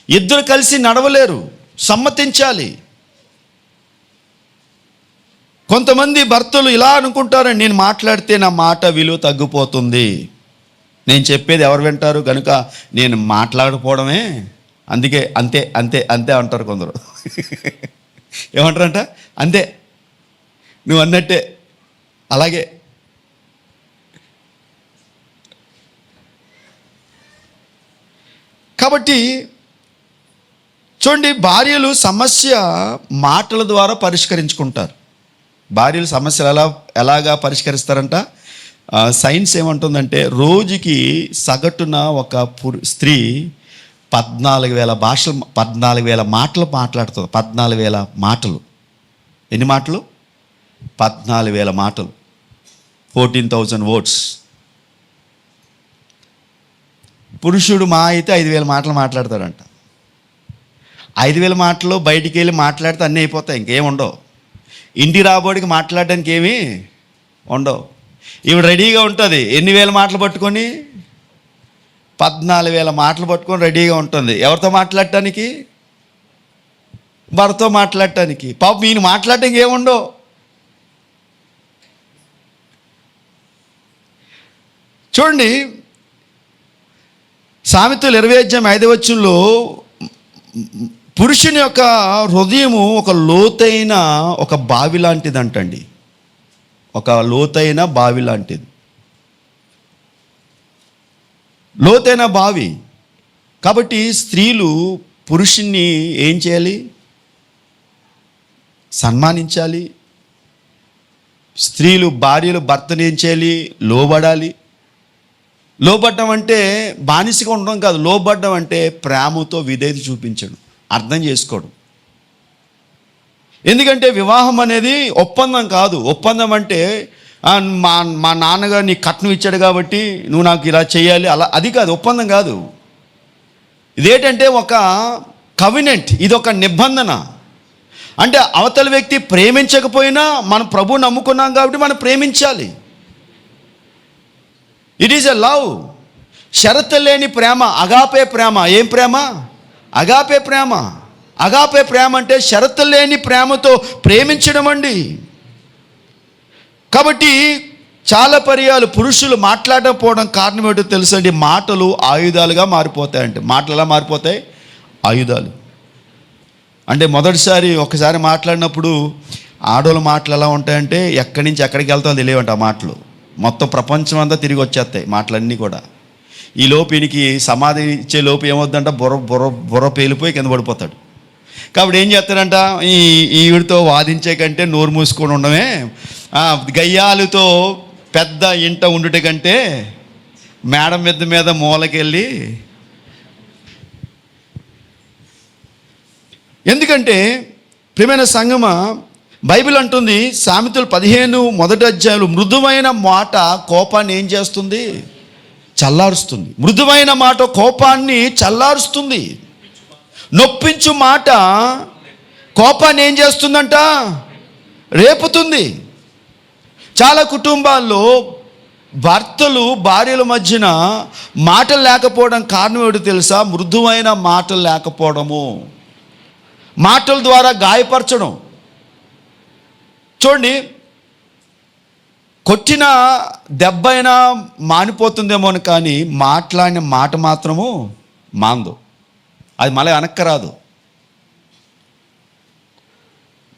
ఇద్దరు కలిసి నడవలేరు, సమ్మతించాలి. కొంతమంది భర్తలు ఇలా అనుకుంటారండి, నేను మాట్లాడితే నా మాట విలువ తగ్గిపోతుంది, నేను చెప్పేది ఎవరు వింటారు కనుక నేను మాట్లాడకపోవడమే, అందుకే అంతే అంతే అంతే అంటారు కొందరు. ఏమంటారంట? అంతే, నువ్వు అన్నట్టే, అలాగే. కాబట్టి చూడండి, భార్యలు సమస్య మాటల ద్వారా పరిష్కరించుకుంటారు. భార్యలు సమస్యలు ఎలాగా పరిష్కరిస్తారంట? సైన్స్ ఏమంటుందంటే రోజుకి సగటున ఒక స్త్రీ 14,000 భాషలు, 14,000 మాటలు మాట్లాడుతుంది. 14,000 మాటలు. ఎన్ని మాటలు? 14,000 మాటలు. 14,000 వర్డ్స్. పురుషుడు మా అయితే 5,000 మాటలు మాట్లాడతాడంట. 5,000 మాటలు బయటికి వెళ్ళి మాట్లాడితే అన్నీ అయిపోతాయి, ఇంకేం ఉండవు. ఇంటి రాబోడికి మాట్లాడడానికి ఏమీ ఉండవు. ఈవిడ రెడీగా ఉంటుంది. ఎన్ని వేల మాటలు పట్టుకొని? 14,000 మాటలు పట్టుకొని రెడీగా ఉంటుంది. ఎవరితో మాట్లాడటానికి? భర్తతో మాట్లాడటానికి. పాపం ఈయన మాట్లాడటానికి ఏముండవు. చూడండి, సామెతలు 20:5 పురుషుని యొక్క హృదయము ఒక లోతైన ఒక బావి లాంటిదంటండి. ఒక లోతైన బావి లాంటిది. లోతైన బావి. కాబట్టి స్త్రీలు పురుషుణ్ణి ఏం చేయాలి? సన్మానించాలి. స్త్రీలు భార్యలు భర్తను ఏం చేయాలి? లోబడాలి. లోబడ్డం అంటే బానిసగా ఉండడం కాదు. లోబడ్డం అంటే ప్రేమతో విధేయత చూపించడం, అర్థం చేసుకోవడం. ఎందుకంటే వివాహం అనేది ఒప్పందం కాదు. ఒప్పందం అంటే మా నాన్నగారు నీకు కట్నం ఇచ్చాడు కాబట్టి నువ్వు నాకు ఇలా చేయాలి, అలా, అది కాదు. ఒప్పందం కాదు. ఇదేంటంటే ఒక కవినెంట్. ఇది ఒక నిబంధన. అంటే అవతల వ్యక్తి ప్రేమించకపోయినా మనం ప్రభువు నమ్ముకున్నాం కాబట్టి మనం ప్రేమించాలి. It is a love. షరతు లేని ప్రేమ, అగాపే ప్రేమ. ఏం ప్రేమ? అగాపే ప్రేమ. అగాపే ప్రేమ అంటే షరతు లేని ప్రేమతో ప్రేమించడం అండి. కాబట్టి చాలా పర్యాలు పురుషులు మాట్లాడకపోవడం కారణం ఏంటో తెలుసండి. మాటలు ఆయుధాలుగా మారిపోతాయండి. మాటలు ఎలా మారిపోతాయి? ఆయుధాలు. అంటే ఒకసారి మాట్లాడినప్పుడు ఆడోళ్ళ మాటలు ఎలా ఉంటాయంటే ఎక్కడి నుంచి ఎక్కడికి వెళ్తామో తెలియవంట. ఆ మాటలు మొత్తం ప్రపంచం అంతా తిరిగి వచ్చేస్తాయి మాటలన్నీ కూడా. ఈ లోపు ఈయనకి సమాధి ఇచ్చే లోపు ఏమవుద్దంట? బుర్ర పేలిపోయి కింద పడిపోతాడు. కాబట్టి ఏం చేస్తాడంట? ఈవిడితో వాదించే కంటే నోరు మూసుకొని ఉండమే, గయ్యాలతో పెద్ద ఇంట ఉండుట కంటే మేడం మీద మూలకెళ్ళి. ఎందుకంటే ప్రియమైన సంగమ, బైబిల్ అంటుంది సామెతలు 15 మృదువైన మాట కోపాన్ని ఏం చేస్తుంది? చల్లారుస్తుంది. మృదువైన మాట కోపాన్ని చల్లారుస్తుంది. నొప్పించు మాట కోపాన్ని ఏం చేస్తుందంట? రేపుతుంది. చాలా కుటుంబాల్లో భర్తలు భార్యల మధ్యన మాటలు లేకపోవడం కారణం ఏమిటో తెలుసా? మృదువైన మాటలు లేకపోవడము. మాటల ద్వారా గాయపరచడం. చూడండి, కొట్టిన దెబ్బైనా మానిపోతుందేమో కానీ మాట్లాడిన మాట మాత్రము మాందు. అది మళ్ళీ వెనక్కరాదు.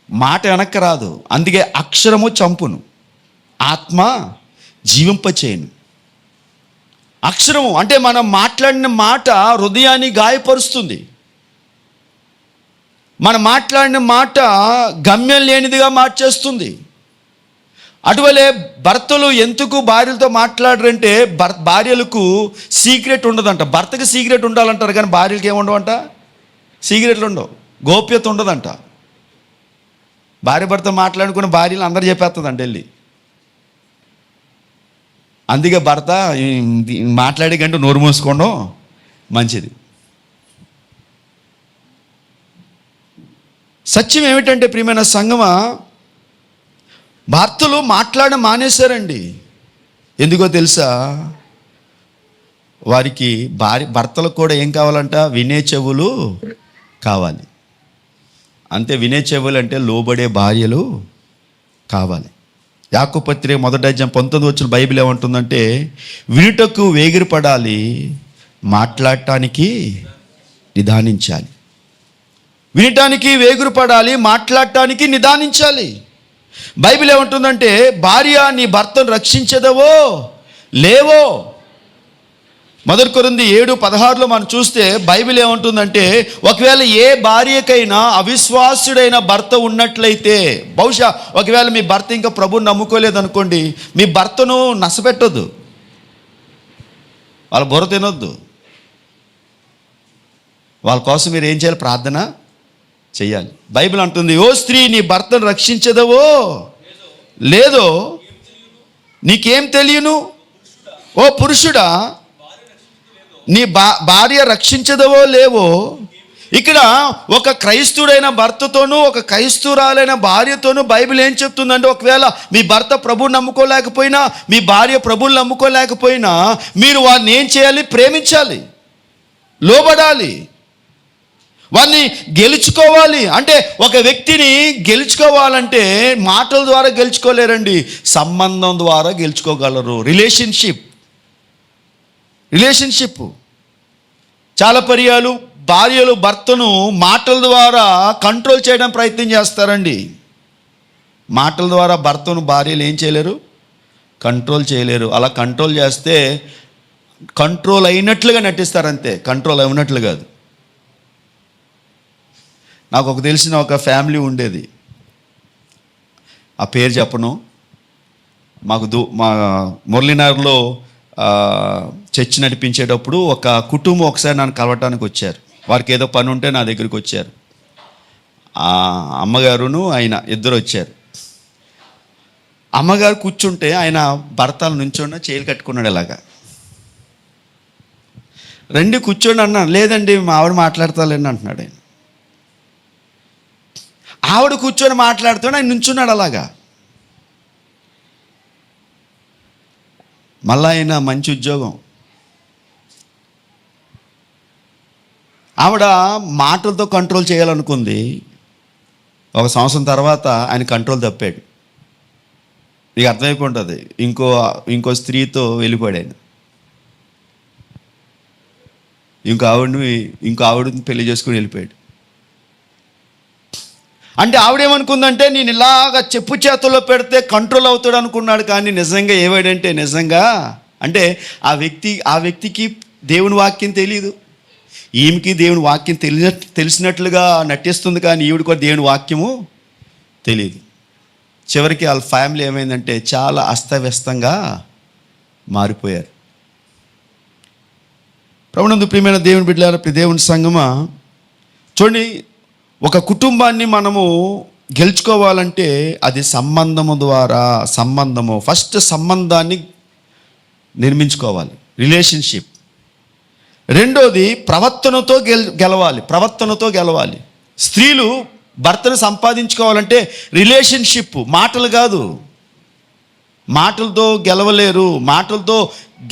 మాట వెనక్కరాదు. అందుకే అక్షరము చంపును, ఆత్మ జీవింపచేయను. అక్షరము అంటే మనం మాట్లాడిన మాట హృదయాన్ని గాయపరుస్తుంది. మనం మాట్లాడిన మాట గమ్యం లేనిదిగా మార్చేస్తుంది. అటువలే భర్తలు ఎందుకు భార్యలతో మాట్లాడరంటే భార్యలకు సీక్రెట్ ఉండదంట. భర్తకి సీక్రెట్ ఉండాలంటారు కానీ భార్యలకి ఏముండవంట? సీక్రెట్లు ఉండవు, గోప్యత ఉండదంట. భార్య భర్త మాట్లాడుకుని భార్యలు అందరూ చెప్పేస్తుందంట వెళ్ళి. అందుకే భర్త మాట్లాడే కంటే నోరు మూసుకోవడం మంచిది. సత్యం ఏమిటంటే ప్రియమైన సంగమ, భర్తలు మాట్లాడడం మానేశారండి. ఎందుకో తెలుసా? వారికి భర్తలకు కూడా ఏం కావాలంట? వినే చెవులు కావాలి. అంతే. వినే చెవులు అంటే లోబడే భార్యలు కావాలి. యాకోబు పత్రిక 1:19 బైబిల్ ఏమంటుందంటే, వినుటకు వేగిరపడాలి, మాట్లాడటానికి నిదానించాలి. వినటానికి వేగురుపడాలి, మాట్లాడటానికి నిదానించాలి. బైబిల్ ఏమంటుందంటే, భార్య నీ భర్తను రక్షించదవో లేవో. 1 కొరింథీ 7:16 మనం చూస్తే బైబిల్ ఏమంటుందంటే, ఒకవేళ ఏ భార్యకైనా అవిశ్వాసుడైన భర్త ఉన్నట్లయితే, బహుశా ఒకవేళ మీ భర్త ఇంకా ప్రభువుని నమ్ముకోలేదనుకోండి, మీ భర్తను నసపెట్టొద్దు, వాళ్ళ బుర్ర తినొద్దు. వాళ్ళ కోసం మీరు ఏం చేయాలి? ప్రార్థన చెయ్యాలి. బైబిల్ అంటుంది, ఓ స్త్రీ నీ భర్తను రక్షించదవో లేదో నీకేం తెలియను? ఓ పురుషుడా నీ భార్య రక్షించదవో లేవో. ఇక్కడ ఒక క్రైస్తవుడైన భర్తతోనూ ఒక క్రైస్తవురాలైన భార్యతోనూ బైబిల్ ఏం చెప్తుందంటే, ఒకవేళ మీ భర్త ప్రభువుని నమ్ముకోలేకపోయినా, మీ భార్య ప్రభువుని నమ్ముకోలేకపోయినా, మీరు వారిని ఏం చేయాలి? ప్రేమించాలి, లోబడాలి, వారిని గెలుచుకోవాలి. అంటే ఒక వ్యక్తిని గెలుచుకోవాలంటే మాటల ద్వారా గెలుచుకోలేరండి, సంబంధం ద్వారా గెలుచుకోగలరు. రిలేషన్షిప్. చాలా పర్యాలు భార్యలు భర్తను మాటల ద్వారా కంట్రోల్ చేయడం ప్రయత్నం చేస్తారండి. మాటల ద్వారా భర్తను భార్యలు ఏం చేయలేరు? కంట్రోల్ చేయలేరు. అలా కంట్రోల్ చేస్తే కంట్రోల్ అయినట్లుగా నటిస్తారంతే, కంట్రోల్ అయినట్లు కాదు. నాకు తెలిసిన ఒక ఫ్యామిలీ ఉండేది, ఆ పేరు చెప్పను. మా మురళీనగర్లో చర్చ్ నడిపించేటప్పుడు ఒక కుటుంబం ఒకసారి నన్ను కలవటానికి వచ్చారు. వారికి ఏదో పని ఉంటే నా దగ్గరికి వచ్చారు. అమ్మగారును ఆయన ఇద్దరు వచ్చారు. అమ్మగారు కూర్చుంటే ఆయన భర్తలు నుంచోన్న చేతులు కట్టుకున్నాడు. ఇలాగా రండి కూర్చోండి అన్నాను. లేదండి మా ఆవిడ మాట్లాడతాలేండి అంటున్నాడు ఆయన. ఆవిడ కూర్చొని మాట్లాడుతూ ఆయన నుంచున్నాడు అలాగా. మళ్ళా ఆయన మంచి ఉద్యోగం. ఆవిడ మాటలతో కంట్రోల్ చేయాలనుకుంది. 1 సంవత్సరం తర్వాత ఆయన కంట్రోల్ తప్పాడు. మీకు అర్థమైపోతుంది. ఇంకో స్త్రీతో వెళ్ళిపోయాడు ఆయన. ఇంకో ఆవిడని పెళ్లి చేసుకుని వెళ్ళిపోయాడు. అంటే ఆవిడేమనుకుందంటే, నేను ఇలాగ చెప్పు చేతుల్లో పెడితే కంట్రోల్ అవుతాడు అనుకున్నాడు. కానీ నిజంగా ఏవాడంటే, నిజంగా అంటే ఆ వ్యక్తికి దేవుని వాక్యం తెలియదు, ఈమెకి దేవుని వాక్యం తెలిసినట్లుగా నటిస్తుంది. కానీ ఈవిడ కూడా దేవుని వాక్యము తెలియదు. చివరికి వాళ్ళ ఫ్యామిలీ ఏమైందంటే చాలా అస్తవ్యస్తంగా మారిపోయారు. ప్రభునందు ప్రియమైన దేవుని బిడ్డలారా, దేవుని సంగమా, చూడండి, ఒక కుటుంబాన్ని మనము గెలుచుకోవాలంటే అది సంబంధము ఫస్ట్ సంబంధాన్ని నిర్మించుకోవాలి, రిలేషన్షిప్. రెండోది ప్రవర్తనతో గెలవాలి. స్త్రీలు భర్తను సంపాదించుకోవాలంటే రిలేషన్షిప్, మాటలు కాదు. మాటలతో గెలవలేరు. మాటలతో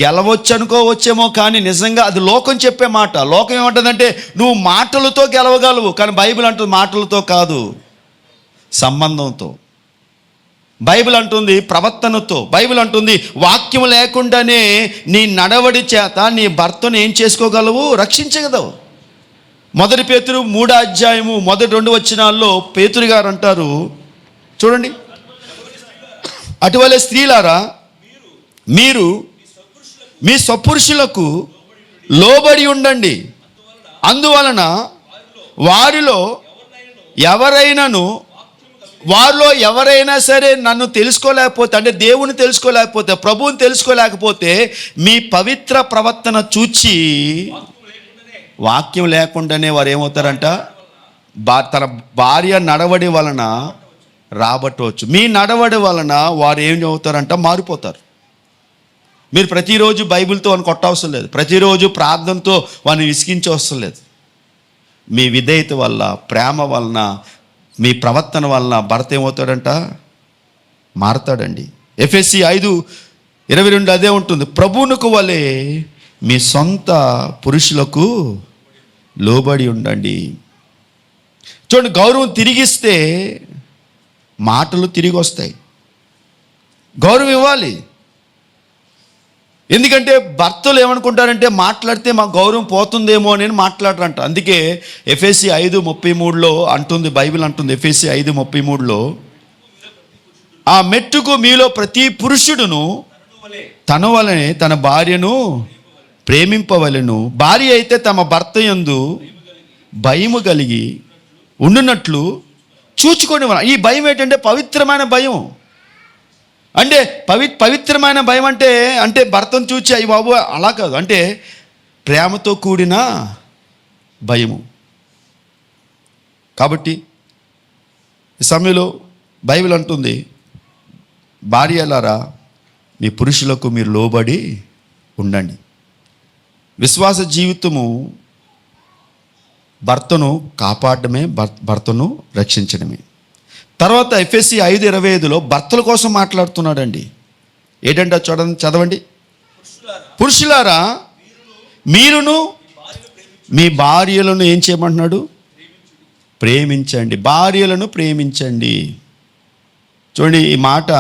గెలవచ్చు అనుకోవచ్చేమో, కానీ నిజంగా అది లోకం చెప్పే మాట. లోకం ఏమంటుందంటే నువ్వు మాటలతో గెలవగలవు, కానీ బైబిల్ అంటుంది మాటలతో కాదు, సంబంధంతో. బైబిల్ అంటుంది ప్రవర్తనతో. బైబిల్ అంటుంది వాక్యం లేకుండానే నీ నడవడి చేత నీ భర్తను ఏం చేసుకోగలవు? రక్షించగలవు. 1 పేతురు 3వ అధ్యాయము 1-2 వచనాల్లో పేతురు గారు అంటారు, చూడండి, అటువలే స్త్రీలారా మీరు మీ స్వపురుషులకు లోబడి ఉండండి. అందువలన వారిలో ఎవరైనా సరే నన్ను తెలుసుకోలేకపోతే, అంటే దేవుని తెలుసుకోలేకపోతే, ప్రభువుని తెలుసుకోలేకపోతే, మీ పవిత్ర ప్రవర్తన చూచి వాక్యం లేకుండానే వారు ఏమవుతారంట? తన భార్య నడవడి వలన రాబట్టవచ్చు. మీ నడవడి వలన వారు ఏం అవుతారంట? మారిపోతారు. మీరు ప్రతిరోజు బైబిల్తో వాడిని కొట్టవసరం లేదు, ప్రతిరోజు ప్రార్థనతో వాడిని విసిగించవసరం లేదు. మీ విధేయత వల్ల, ప్రేమ వలన, మీ ప్రవర్తన వలన భర్త ఏమవుతాడంట? మారతాడండి. ఎఫెసీ 5:22 అదే ఉంటుంది, ప్రభువునకు వలె మీ సొంత పురుషులకు లోబడి ఉండండి. చూడండి, గౌరవం తిరిగిస్తే మాటలు తిరిగి వస్తాయి. గౌరవం ఇవ్వాలి. ఎందుకంటే భర్తలు ఏమనుకుంటారంటే, మాట్లాడితే మా గౌరవం పోతుందేమో అని మాట్లాడరంట. అందుకే ఎఫెసీ 5:33 అంటుంది, బైబిల్ అంటుంది, ఎఫెసీ 5:33, ఆ మెట్టుకు మీలో ప్రతి పురుషుడును తన వలనే తన భార్యను ప్రేమింపవలెను. భార్య అయితే తమ భర్త యందు భయము కలిగి ఉండునట్లు చూచుకొని. ఈ భయం ఏంటంటే పవిత్రమైన భయం. అంటే పవిత్రమైన భయం అంటే భర్తను చూచి అయ్యి బాబు అలా కాదు, అంటే ప్రేమతో కూడిన భయము. కాబట్టి ఈ సమయంలో బైబిల్ అంటుంది, భార్యలారా మీ పురుషులకు మీరు లోబడి ఉండండి. విశ్వాస జీవితము భర్తను కాపాడమే, భర్తను రక్షించడమే. తర్వాత ఎఫెసీ 5:25 భర్తల కోసం మాట్లాడుతున్నాడండి. ఏంటంటే చదవండి. పురుషులారా మీరును మీ భార్యలను ఏం చేయమంటున్నాడు? ప్రేమించండి. భార్యలను ప్రేమించండి. చూడండి, ఈ మాట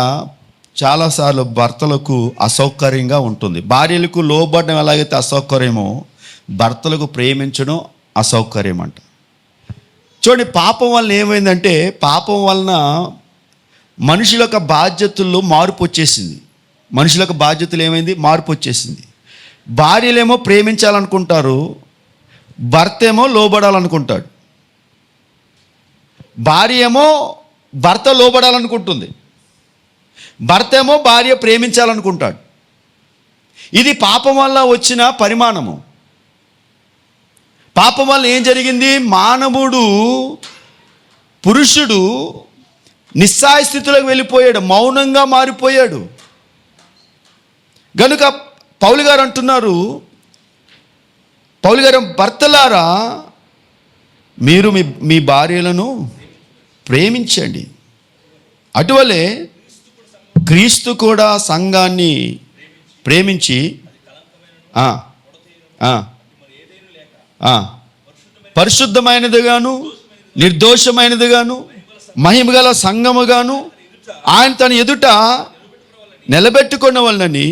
చాలాసార్లు భర్తలకు అసౌకర్యంగా ఉంటుంది. భార్యలకు లోబడడం ఎలాగైతే అసౌకర్యమో భర్తలకు ప్రేమించడం అసౌకర్యం అంట. చూడండి, పాపం వలన ఏమైందంటే, పాపం వలన మనుషుల యొక్క బాధ్యతల్లో మార్పు వచ్చేసింది. మనుషుల యొక్క బాధ్యతలు ఏమైంది? మార్పు వచ్చేసింది. భార్యలేమో ప్రేమించాలనుకుంటారు, భర్త ఏమో లోబడాలనుకుంటాడు. భార్య ఏమో భర్త లోబడాలనుకుంటుంది, భర్త ఏమో భార్య ప్రేమించాలనుకుంటాడు. ఇది పాపం వల్ల వచ్చిన పరిమాణము. పాపం వల్ల ఏం జరిగింది? మానవుడు, పురుషుడు నిస్సాయ స్థితిలోకి వెళ్ళిపోయాడు, మౌనంగా మారిపోయాడు. గనుక పౌలు గారు అంటున్నారు, పౌలు గారు, భర్తలారా మీరు మీ భార్యలను ప్రేమించండి. అటువలే క్రీస్తు కూడా సంఘాన్ని ప్రేమించి పరిశుద్ధమైనదిగాను నిర్దోషమైనదిగాను మహిమగల సంఘముగాను ఆయన తన ఎదుట నిలబెట్టుకున్న వాళ్ళని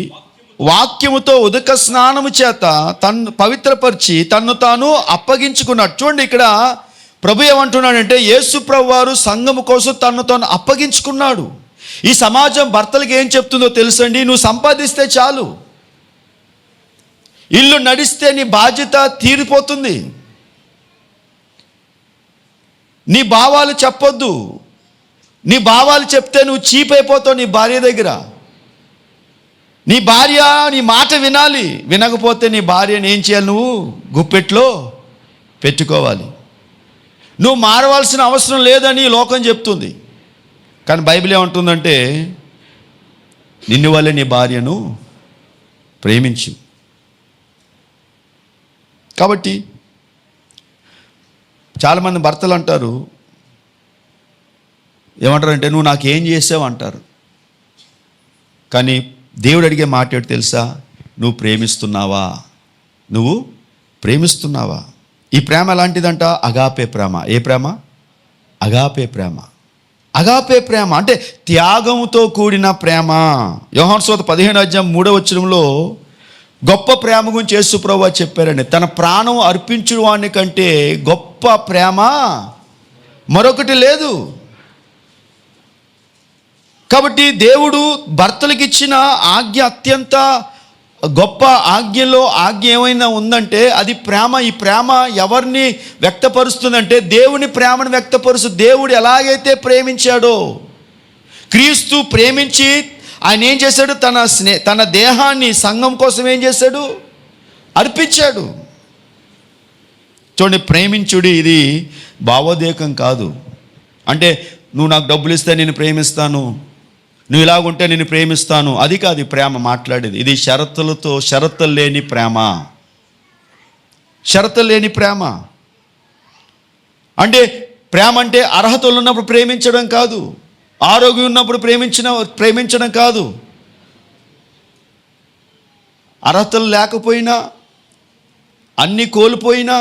వాక్యముతో ఉదక స్నానము చేత తన్ను పవిత్రపరిచి తన్ను తాను అప్పగించుకున్నాడు. చూడండి, ఇక్కడ ప్రభు ఏమంటున్నాడంటే, యేసు ప్రభు వారు సంఘము కోసం తన్ను తాను అప్పగించుకున్నాడు. ఈ సమాజం భర్తలకు ఏం చెప్తుందో తెలుసండి? నువ్వు సంపాదిస్తే చాలు, ఇల్లు నడిస్తే నీ బాధ్యత తీరిపోతుంది, నీ భావాలు చెప్పొద్దు, నీ భావాలు చెప్తే నువ్వు చీప్ అయిపోతావు నీ భార్య దగ్గర. నీ భార్య నీ మాట వినాలి, వినకపోతే నీ భార్యని ఏం చేయాలి? నువ్వు గుప్పెట్లో పెట్టుకోవాలి. నువ్వు మారవలసిన అవసరం లేదని లోకం చెప్తుంది. కానీ బైబిల్ ఏమంటుందంటే, నిన్ను వల్లే నీ భార్యను ప్రేమించు. కాబట్టి చాలామంది భర్తలు అంటారు, ఏమంటారంటే, నువ్వు నాకేం చేసావు అంటారు. కానీ దేవుడు అడిగే మాట ఏంటో తెలుసా? నువ్వు ప్రేమిస్తున్నావా? నువ్వు ప్రేమిస్తున్నావా? ఈ ప్రేమ ఎలాంటిదంట? అగాపే ప్రేమ. ఏ ప్రేమ? అగాపే ప్రేమ. అగాపే ప్రేమ అంటే త్యాగముతో కూడిన ప్రేమ. యోహాను సువార్త 15:3 గొప్ప ప్రేమ గురించి యేసు ప్రభువు చెప్పారండి. తన ప్రాణం అర్పించు వాని కంటే గొప్ప ప్రేమ మరొకటి లేదు. కాబట్టి దేవుడు భర్తలకు ఇచ్చిన ఆజ్ఞ అత్యంత గొప్ప ఆజ్ఞలో ఆజ్ఞ ఏమైనా ఉందంటే అది ప్రేమ. ఈ ప్రేమ ఎవరిని వ్యక్తపరుస్తుందంటే దేవుని ప్రేమను వ్యక్తపరుస్తుంది. దేవుడు ఎలాగైతే ప్రేమించాడో, క్రీస్తు ప్రేమించి ఆయన ఏం చేశాడు? తన దేహాన్ని సంఘం కోసం ఏం చేశాడు? అర్పించాడు. చూడండి, ప్రేమించుడి ఇది భావోద్వేగం కాదు. అంటే నువ్వు నాకు డబ్బులు ఇస్తే నేను ప్రేమిస్తాను, నువ్వు ఇలాగుంటే నేను ప్రేమిస్తాను, అది కాదు ఈ ప్రేమ మాట్లాడేది. ఇది షరతులు లేని ప్రేమ. షరతులు లేని ప్రేమ అంటే ప్రేమ అంటే అర్హతలు ఉన్నప్పుడు ప్రేమించడం కాదు, ఆరోగ్యం ఉన్నప్పుడు ప్రేమించడం కాదు. అర్హతలు లేకపోయినా, అన్నీ కోల్పోయినా,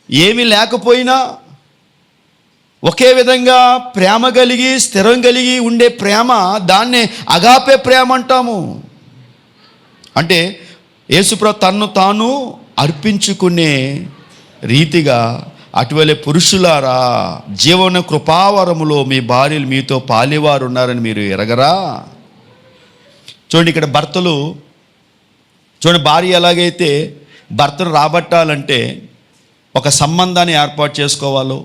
ఏమీ లేకపోయినా ఒకే విధంగా ప్రేమ కలిగి స్థిరం కలిగి ఉండే ప్రేమ, దాన్నే అగాపే ప్రేమ అంటాము. అంటే యేసుప్రభు తన్ను తాను అర్పించుకునే రీతిగా అటువలే పురుషులారా జీవన కృపావరములో మీ భార్యలు మీతో పాలివారు ఉన్నారని మీరు ఎరగరా? చూడండి, ఇక్కడ భర్తలు చూడండి, భార్య ఎలాగైతే భర్తను రాబట్టాలంటే ఒక సంబంధాన్ని ఏర్పాటు చేసుకోవాలో,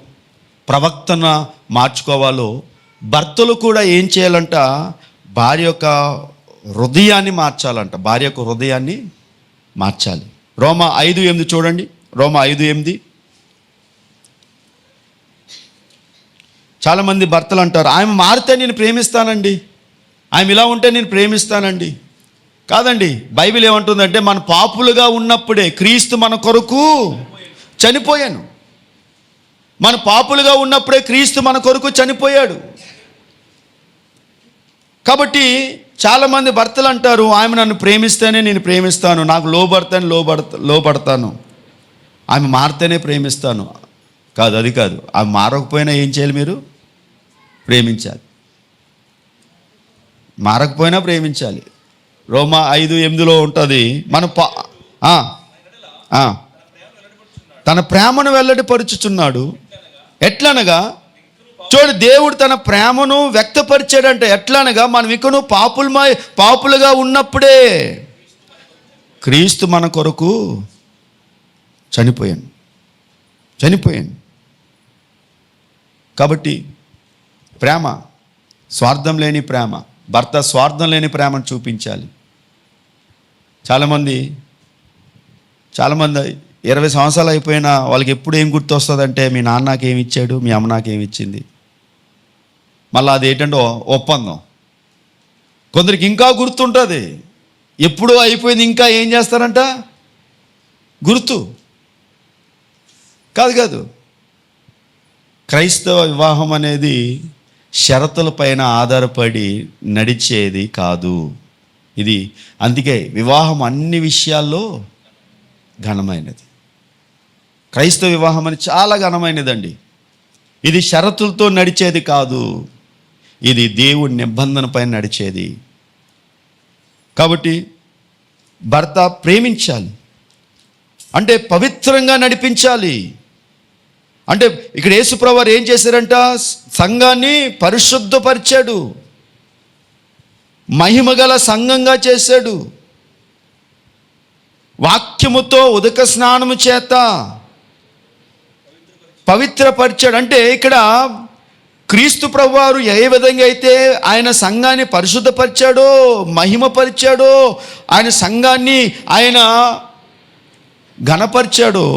ప్రవక్తన మార్చుకోవాలో, భర్తలు కూడా ఏం చేయాలంట? భార్య యొక్క హృదయాన్ని మార్చాలంట. భార్య యొక్క హృదయాన్ని మార్చాలి. రోమా 5:8 చూడండి. రోమా 5:8 చాలామంది భర్తలు అంటారు, ఆమె మారితే నేను ప్రేమిస్తానండి, ఆమె ఇలా ఉంటే నేను ప్రేమిస్తానండి. కాదండి, బైబిల్ ఏమంటుందంటే మన పాపులుగా ఉన్నప్పుడే క్రీస్తు మన కొరకు చనిపోయాను. మన పాపులుగా ఉన్నప్పుడే క్రీస్తు మన కొరకు చనిపోయాడు. కాబట్టి చాలామంది భర్తలు అంటారు, ఆమె నన్ను ప్రేమిస్తేనే నేను ప్రేమిస్తాను, నాకు లోబడతాను, ఆమె మారితేనే ప్రేమిస్తాను. కాదు, అది కాదు. ఆమె మారకపోయినా ఏం చేయాలి? మీరు ప్రేమించాలి. మారకపోయినా ప్రేమించాలి. రోమా 5:8 ఉంటుంది, మన తన ప్రేమను వెల్లడిపరుచుచున్నాడు. ఎట్లనగా చూడు, దేవుడు తన ప్రేమను వ్యక్తపరిచాడంటే ఎట్లనగా మనం ఇంకను పాపులుగా ఉన్నప్పుడే క్రీస్తు మన కొరకు చనిపోయాను. కాబట్టి ప్రేమ స్వార్థం లేని ప్రేమ, భర్త స్వార్థం లేని ప్రేమను చూపించాలి. చాలామంది 20 సంవత్సరాలు అయిపోయినా వాళ్ళకి ఎప్పుడు ఏం గుర్తొస్తుందంటే మీ నాన్న నాకేమి ఇచ్చాడు, మీ అమ్మ నాకేమి ఇచ్చింది. మళ్ళీ అది ఏంటంటే ఒప్పందం. కొందరికి ఇంకా గుర్తుంటుంది, ఎప్పుడూ అయిపోయింది ఇంకా ఏం చేస్తారంట, గుర్తు. కాదు, క్రైస్తవ వివాహం అనేది షరతుల పైన ఆధారపడి నడిచేది కాదు. ఇది అందుకే వివాహం అన్ని విషయాల్లో ఘనమైనది. క్రైస్తవ వివాహం అని చాలా ఘనమైనదండి. ఇది షరతులతో నడిచేది కాదు, ఇది దేవుడి నిబంధన పైన నడిచేది. కాబట్టి భర్త ప్రేమించాలి అంటే పవిత్రంగా నడిపించాలి. అంటే ఇక్కడ యేసుప్రభువారు ఏం చేశారంట, సంఘాన్ని పరిశుద్ధపరిచాడు, మహిమగల సంఘంగా చేశాడు. వాక్యముతో ఉదక స్నానము చేత పవిత్రపరిచాడు. అంటే ఇక్కడ క్రీస్తు ప్రభువారు ఏ విధంగా అయితే ఆయన సంఘాన్ని పరిశుద్ధపరిచాడో, మహిమపరిచాడో, ఆయన సంఘాన్ని ఆయన ఘనపరిచాడో,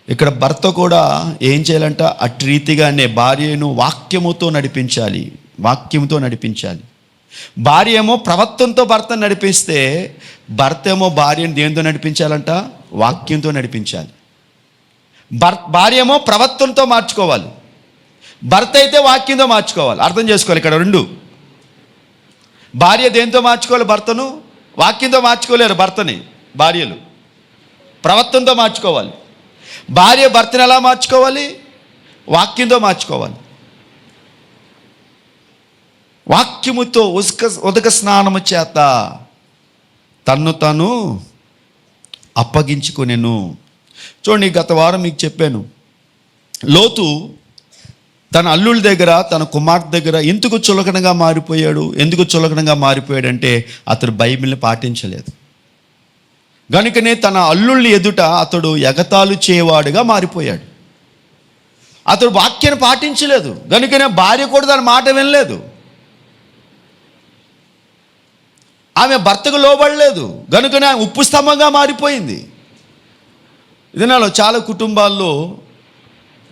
ఇక్కడ భర్త కూడా ఏం చేయాలంట, అటు రీతిగానే భార్యను వాక్యముతో నడిపించాలి. భార్య ఏమో ప్రవర్తనతో భర్తను నడిపిస్తే, భర్త ఏమో భార్యను దేంతో నడిపించాలంట, వాక్యంతో నడిపించాలి. భార్య ఏమో ప్రవర్తనతో మార్చుకోవాలి, భర్త అయితే వాక్యంతో మార్చుకోవాలి. అర్థం చేసుకోవాలి ఇక్కడ రెండు. భార్య దేంతో మార్చుకోవాలి, భర్తను వాక్యంతో మార్చుకోలేరు. భర్తని భార్యలు ప్రవర్తనతో మార్చుకోవాలి. భార్య భర్తను ఎలా మార్చుకోవాలి, వాక్యంతో మార్చుకోవాలి. వాక్యముతో ఉదక స్నానము చేత తన్ను తాను అప్పగించుకొనెను. చూడండి, గత వారం మీకు చెప్పాను, లోతు తన అల్లుళ్ళ దగ్గర, తన కుమార్తె దగ్గర ఎందుకు చులకనగా మారిపోయాడంటే అతడు బైబిల్ని పాటించలేదు గనుకనే తన అల్లుళ్ళని ఎదుట అతడు ఎగతాళి చేయవాడుగా మారిపోయాడు. అతడు వాక్యాన్ని పాటించలేదు గనుకనే భార్య కూడా తన మాట వినలేదు. ఆమె భర్తకు లోబడలేదు గనుకనే ఆమె ఉప్పు స్తంభంగా మారిపోయింది. ఇదినాలో చాలా కుటుంబాల్లో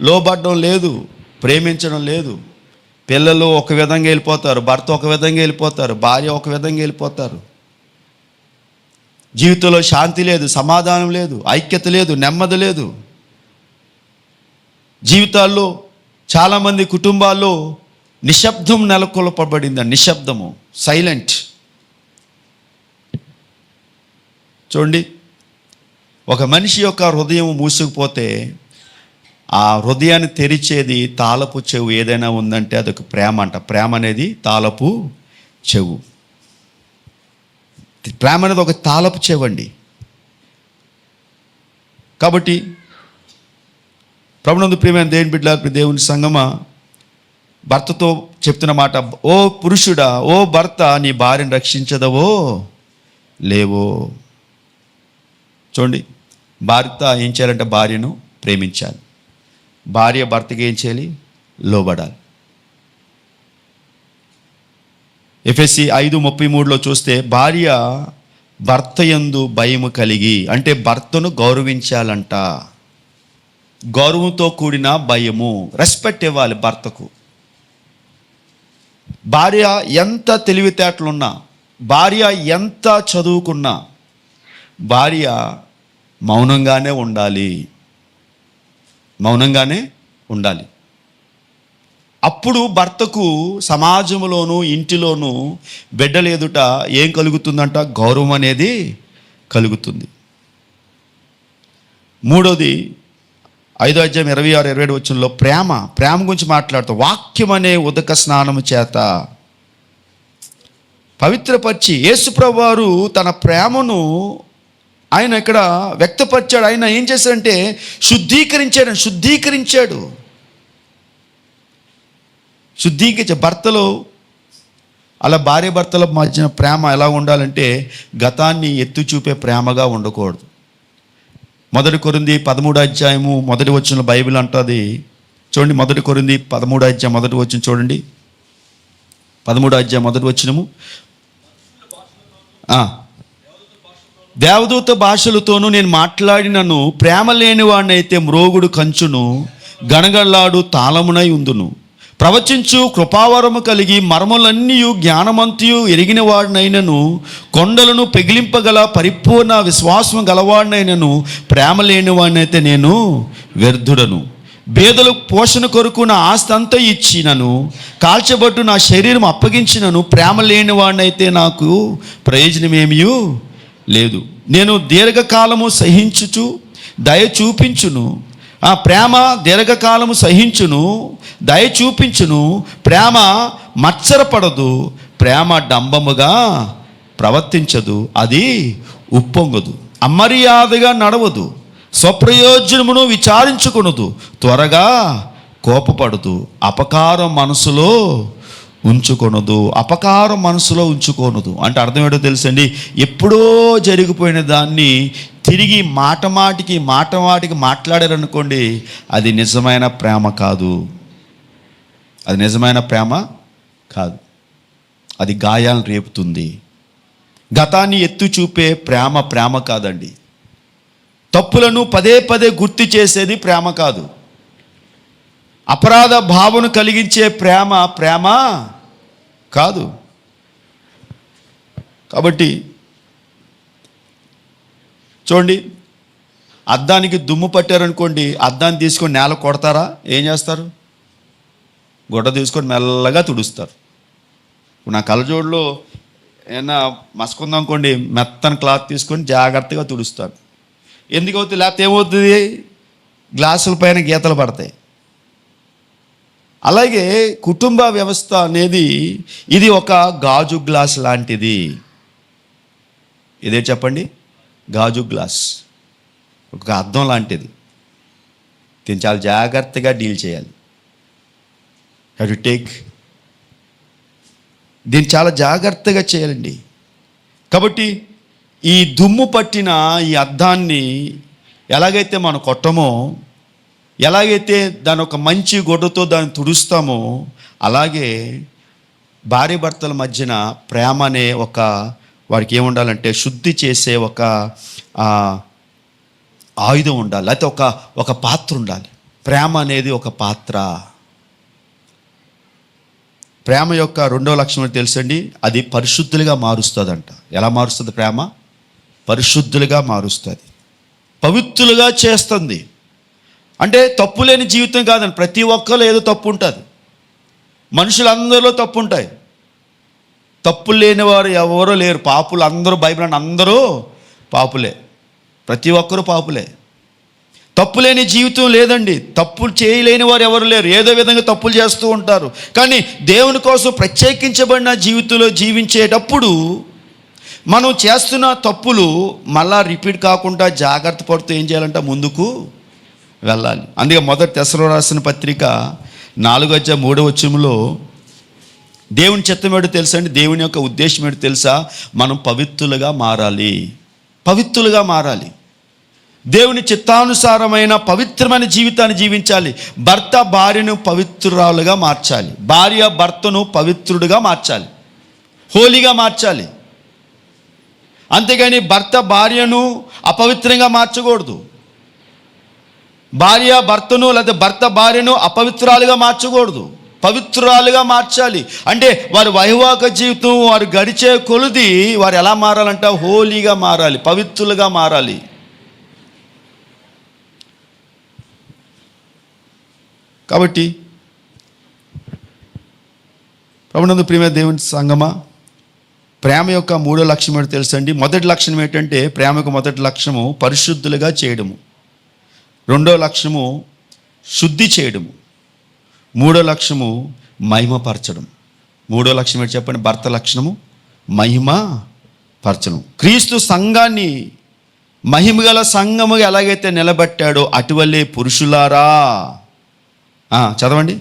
లోబడడం లేదు, ప్రేమించడం లేదు. పిల్లలు ఒక విధంగా వెళ్ళిపోతారు, భర్త ఒక విధంగా వెళ్ళిపోతారు, భార్య ఒక విధంగా వెళ్ళిపోతారు. జీవితంలో శాంతి లేదు, సమాధానం లేదు, ఐక్యత లేదు, నెమ్మది లేదు. జీవితాల్లో చాలామంది కుటుంబాల్లో నిశ్శబ్దం నెలకొల్పబడింది. నిశ్శబ్దము, సైలెంట్. చూడండి, ఒక మనిషి యొక్క హృదయం మూసుకుపోతే ఆ హృదయాన్ని తెరిచేది తాళపు చెవు ఏదైనా ఉందంటే అదొక ప్రేమ అంట. ప్రేమ అనేది తాళపు చెవు. ప్రేమ అనేది ఒక తాళపు చెవండి. కాబట్టి ప్రభునందు ప్రియమైన దేవుని బిడ్డలారా, దేవుని సంగమా, భర్తతో చెప్తున్న మాట, ఓ పురుషుడా, ఓ భర్త, నీ భార్యను రక్షించదవో లేవో. చూడండి, భర్త ఏం చేయాలంటే భార్యను ప్రేమించాలి, భార్య భర్తకి ఏం చేయాలి, లోబడాలి. ఎఫెసీ 5:33 చూస్తే, భార్య భర్త యందు భయము కలిగి, అంటే భర్తను గౌరవించాలంట. గౌరవంతో కూడిన భయము, రెస్పెక్ట్ ఇవ్వాలి భర్తకు. భార్య ఎంత తెలివితేటలున్నా, భార్య ఎంత చదువుకున్నా, భార్య మౌనంగానే ఉండాలి, మౌనంగానే ఉండాలి. అప్పుడు భర్తకు సమాజంలోనూ ఇంటిలోనూ బిడ్డల ఎదుట ఏం కలుగుతుందంట? గౌరవం అనేది కలుగుతుంది. మూడోది 5వ అధ్యాయం 26-27 వచనంలో ప్రేమ గురించి మాట్లాడుతూ, వాక్యం అనే ఉదక స్నానము చేత పవిత్రపరిచి, యేసుప్రభువు వారు తన ప్రేమను ఆయన ఇక్కడ వ్యక్తపరిచాడు. ఆయన ఏం చేశాడంటే శుద్ధీకరించాడు. భర్తలో అలా భార్య భర్తల మధ్య ప్రేమ ఎలా ఉండాలంటే గతాన్ని ఎత్తి చూపే ప్రేమగా ఉండకూడదు. 1 కొరింథీ 13వ అధ్యాయము 1వ వచనంలో బైబిల్ అంటుంది చూడండి. 1 కొరింథీ 13వ అధ్యాయం 1వ వచనం చూడండి. 13వ అధ్యాయం 1వ వచనము, దేవదూత భాషలతోనూ నేను మాట్లాడినను, ప్రేమ లేని వాడినైతే మ్రోగుడు కంచును గణగళ్ళాడు తాళమునై ఉందును. ప్రవచించు కృపావరము కలిగి మర్మలన్నీ జ్ఞానమంతియు ఎరిగిన వాడినైనను, కొండలను పెగిలింపగల పరిపూర్ణ విశ్వాసం గలవాడినైనను, ప్రేమ లేని వాడినైతే నేను వ్యర్థుడను. పేదలకు పోషణ కొరకు నా ఆస్తి అంతా ఇచ్చినను, కాల్చబట్టు నా శరీరం అప్పగించినను, ప్రేమ లేని వాడినైతే నాకు ప్రయోజనమేమీ లేదు. నేను దీర్ఘకాలము సహించుచు దయ చూపించును. ఆ ప్రేమ దీర్ఘకాలము సహించును, దయ చూపించును. ప్రేమ మత్సరపడదు, ప్రేమ డంబముగా ప్రవర్తించదు, అది ఉప్పొంగదు, అమర్యాదగా నడవదు, స్వప్రయోజనమును విచారించుకొనదు, త్వరగా కోపపడదు, అపకారం మనసులో ఉంచుకొనదు. అంటే అర్థం ఏంటో తెలుసండి? ఎప్పుడో జరిగిపోయిన దాన్ని తిరిగి మాట మాటికి మాట్లాడారనుకోండి, అది నిజమైన ప్రేమ కాదు. అది గాయాలను రేపుతుంది. గతాన్ని ఎత్తు చూపే ప్రేమ కాదండి. తప్పులను పదే గుర్తు చేసేది ప్రేమ కాదు. అపరాధ భావన కలిగించే ప్రేమ కాదు. కాబట్టి చూడండి, అద్దానికి దుమ్ము పట్టారనుకోండి, అద్దాన్ని తీసుకొని నేల కొడతారా? ఏం చేస్తారు? గుడ్డ తీసుకొని మెల్లగా తుడుస్తారు. నా కళ్ళజోడులో ఏమన్నా మసుకుందాం అనుకోండి, మెత్తని క్లాత్ తీసుకొని జాగ్రత్తగా తుడుస్తారు. ఎందుకు అవుతుంది? లేకపోతే ఏమవుతుంది? గ్లాసుల పైన గీతలు పడతాయి. అలాగే కుటుంబ వ్యవస్థ అనేది ఇది ఒక గాజు గ్లాస్ లాంటిది. ఇదే చెప్పండి, గాజు గ్లాస్ ఒక అద్దం లాంటిది. దీన్ని చాలా జాగ్రత్తగా డీల్ చేయాలి. దీన్ని చాలా జాగ్రత్తగా చేయాలండి. కాబట్టి ఈ దుమ్ము పట్టిన ఈ అద్దాన్ని ఎలాగైతే మనం కొట్టమో, ఎలాగైతే దాని ఒక మంచి గుడ్డతో దాన్ని తుడుస్తామో, అలాగే భార్య భర్తల మధ్యన ప్రేమ అనే వారికి ఏముండాలంటే శుద్ధి చేసే ఒక ఆయుధం ఉండాలి, లేకపోతే ఒక పాత్ర ఉండాలి. ప్రేమ అనేది ఒక పాత్ర. ప్రేమ యొక్క 2వ లక్షణం తెలుసండి, అది పరిశుద్ధులుగా మారుస్తుందంట. ఎలా మారుస్తుంది? ప్రేమ పరిశుద్ధులుగా మారుస్తుంది, పవిత్రులుగా చేస్తుంది. అంటే తప్పు లేని జీవితం కాదండి. ప్రతి ఒక్కరు ఏదో తప్పు ఉంటుంది. మనుషులందరిలో తప్పు ఉంటాయి. తప్పు లేని వారు ఎవరో లేరు. పాపులు అందరూ, బైబిల్ అందరూ పాపులే. ప్రతి ఒక్కరూ పాపులే. తప్పు లేని జీవితం లేదండి. తప్పులు చేయలేని వారు ఎవరు లేరు. ఏదో విధంగా తప్పులు చేస్తూ ఉంటారు. కానీ దేవుని కోసం ప్రత్యేకించబడిన జీవితంలో జీవించేటప్పుడు మనం చేస్తున్న తప్పులు మళ్ళా రిపీట్ కాకుండా జాగ్రత్త పడుతూ ఏం చేయాలంటే ముందుకు వెళ్ళాలి. అందుకే 1 తెస్సలోనికీయులకు రాసిన పత్రిక 4వ అధ్యాయం 3వ వచనంలో దేవుని చిత్తం ఏంటో తెలుసా అండి? దేవుని యొక్క ఉద్దేశం ఏంటో తెలుసా? మనం పవిత్రులుగా మారాలి. దేవుని చిత్తానుసారమైన పవిత్రమైన జీవితాన్ని జీవించాలి. భర్త భార్యను పవిత్రురాలుగా మార్చాలి, భార్య భర్తను పవిత్రుడుగా మార్చాలి, హోలీగా మార్చాలి. అంతేగాని భర్త భార్యను అపవిత్రంగా మార్చకూడదు. భార్య భర్తను లేదా భర్త భార్యను అపవిత్రాలుగా మార్చకూడదు, పవిత్రాలుగా మార్చాలి. అంటే వారి వైవాహిక జీవితం వారు గడిచే కొలది వారు ఎలా మారాలంట? హోలీగా మారాలి, పవిత్రులుగా మారాలి. కాబట్టి ప్రభునందు ప్రియమైన దేవుని సంగమా, ప్రేమ యొక్క మూడో లక్ష్యం ఏంటో తెలుసండి. మొదటి లక్షణం ఏంటంటే, ప్రేమకు మొదటి లక్ష్యము పరిశుద్ధులుగా చేయడము, రెండో లక్ష్యము శుద్ధి చేయడము, మూడో లక్ష్యము మహిమపరచడం. మూడో లక్ష్యం ఏంటి చెప్పండి? భర్త లక్షణము మహిమ పరచడం. క్రీస్తు సంఘాన్ని మహిమగల సంఘముగా ఎలాగైతే నిలబెట్టాడో అటువల్లే పురుషులారా, చదవండి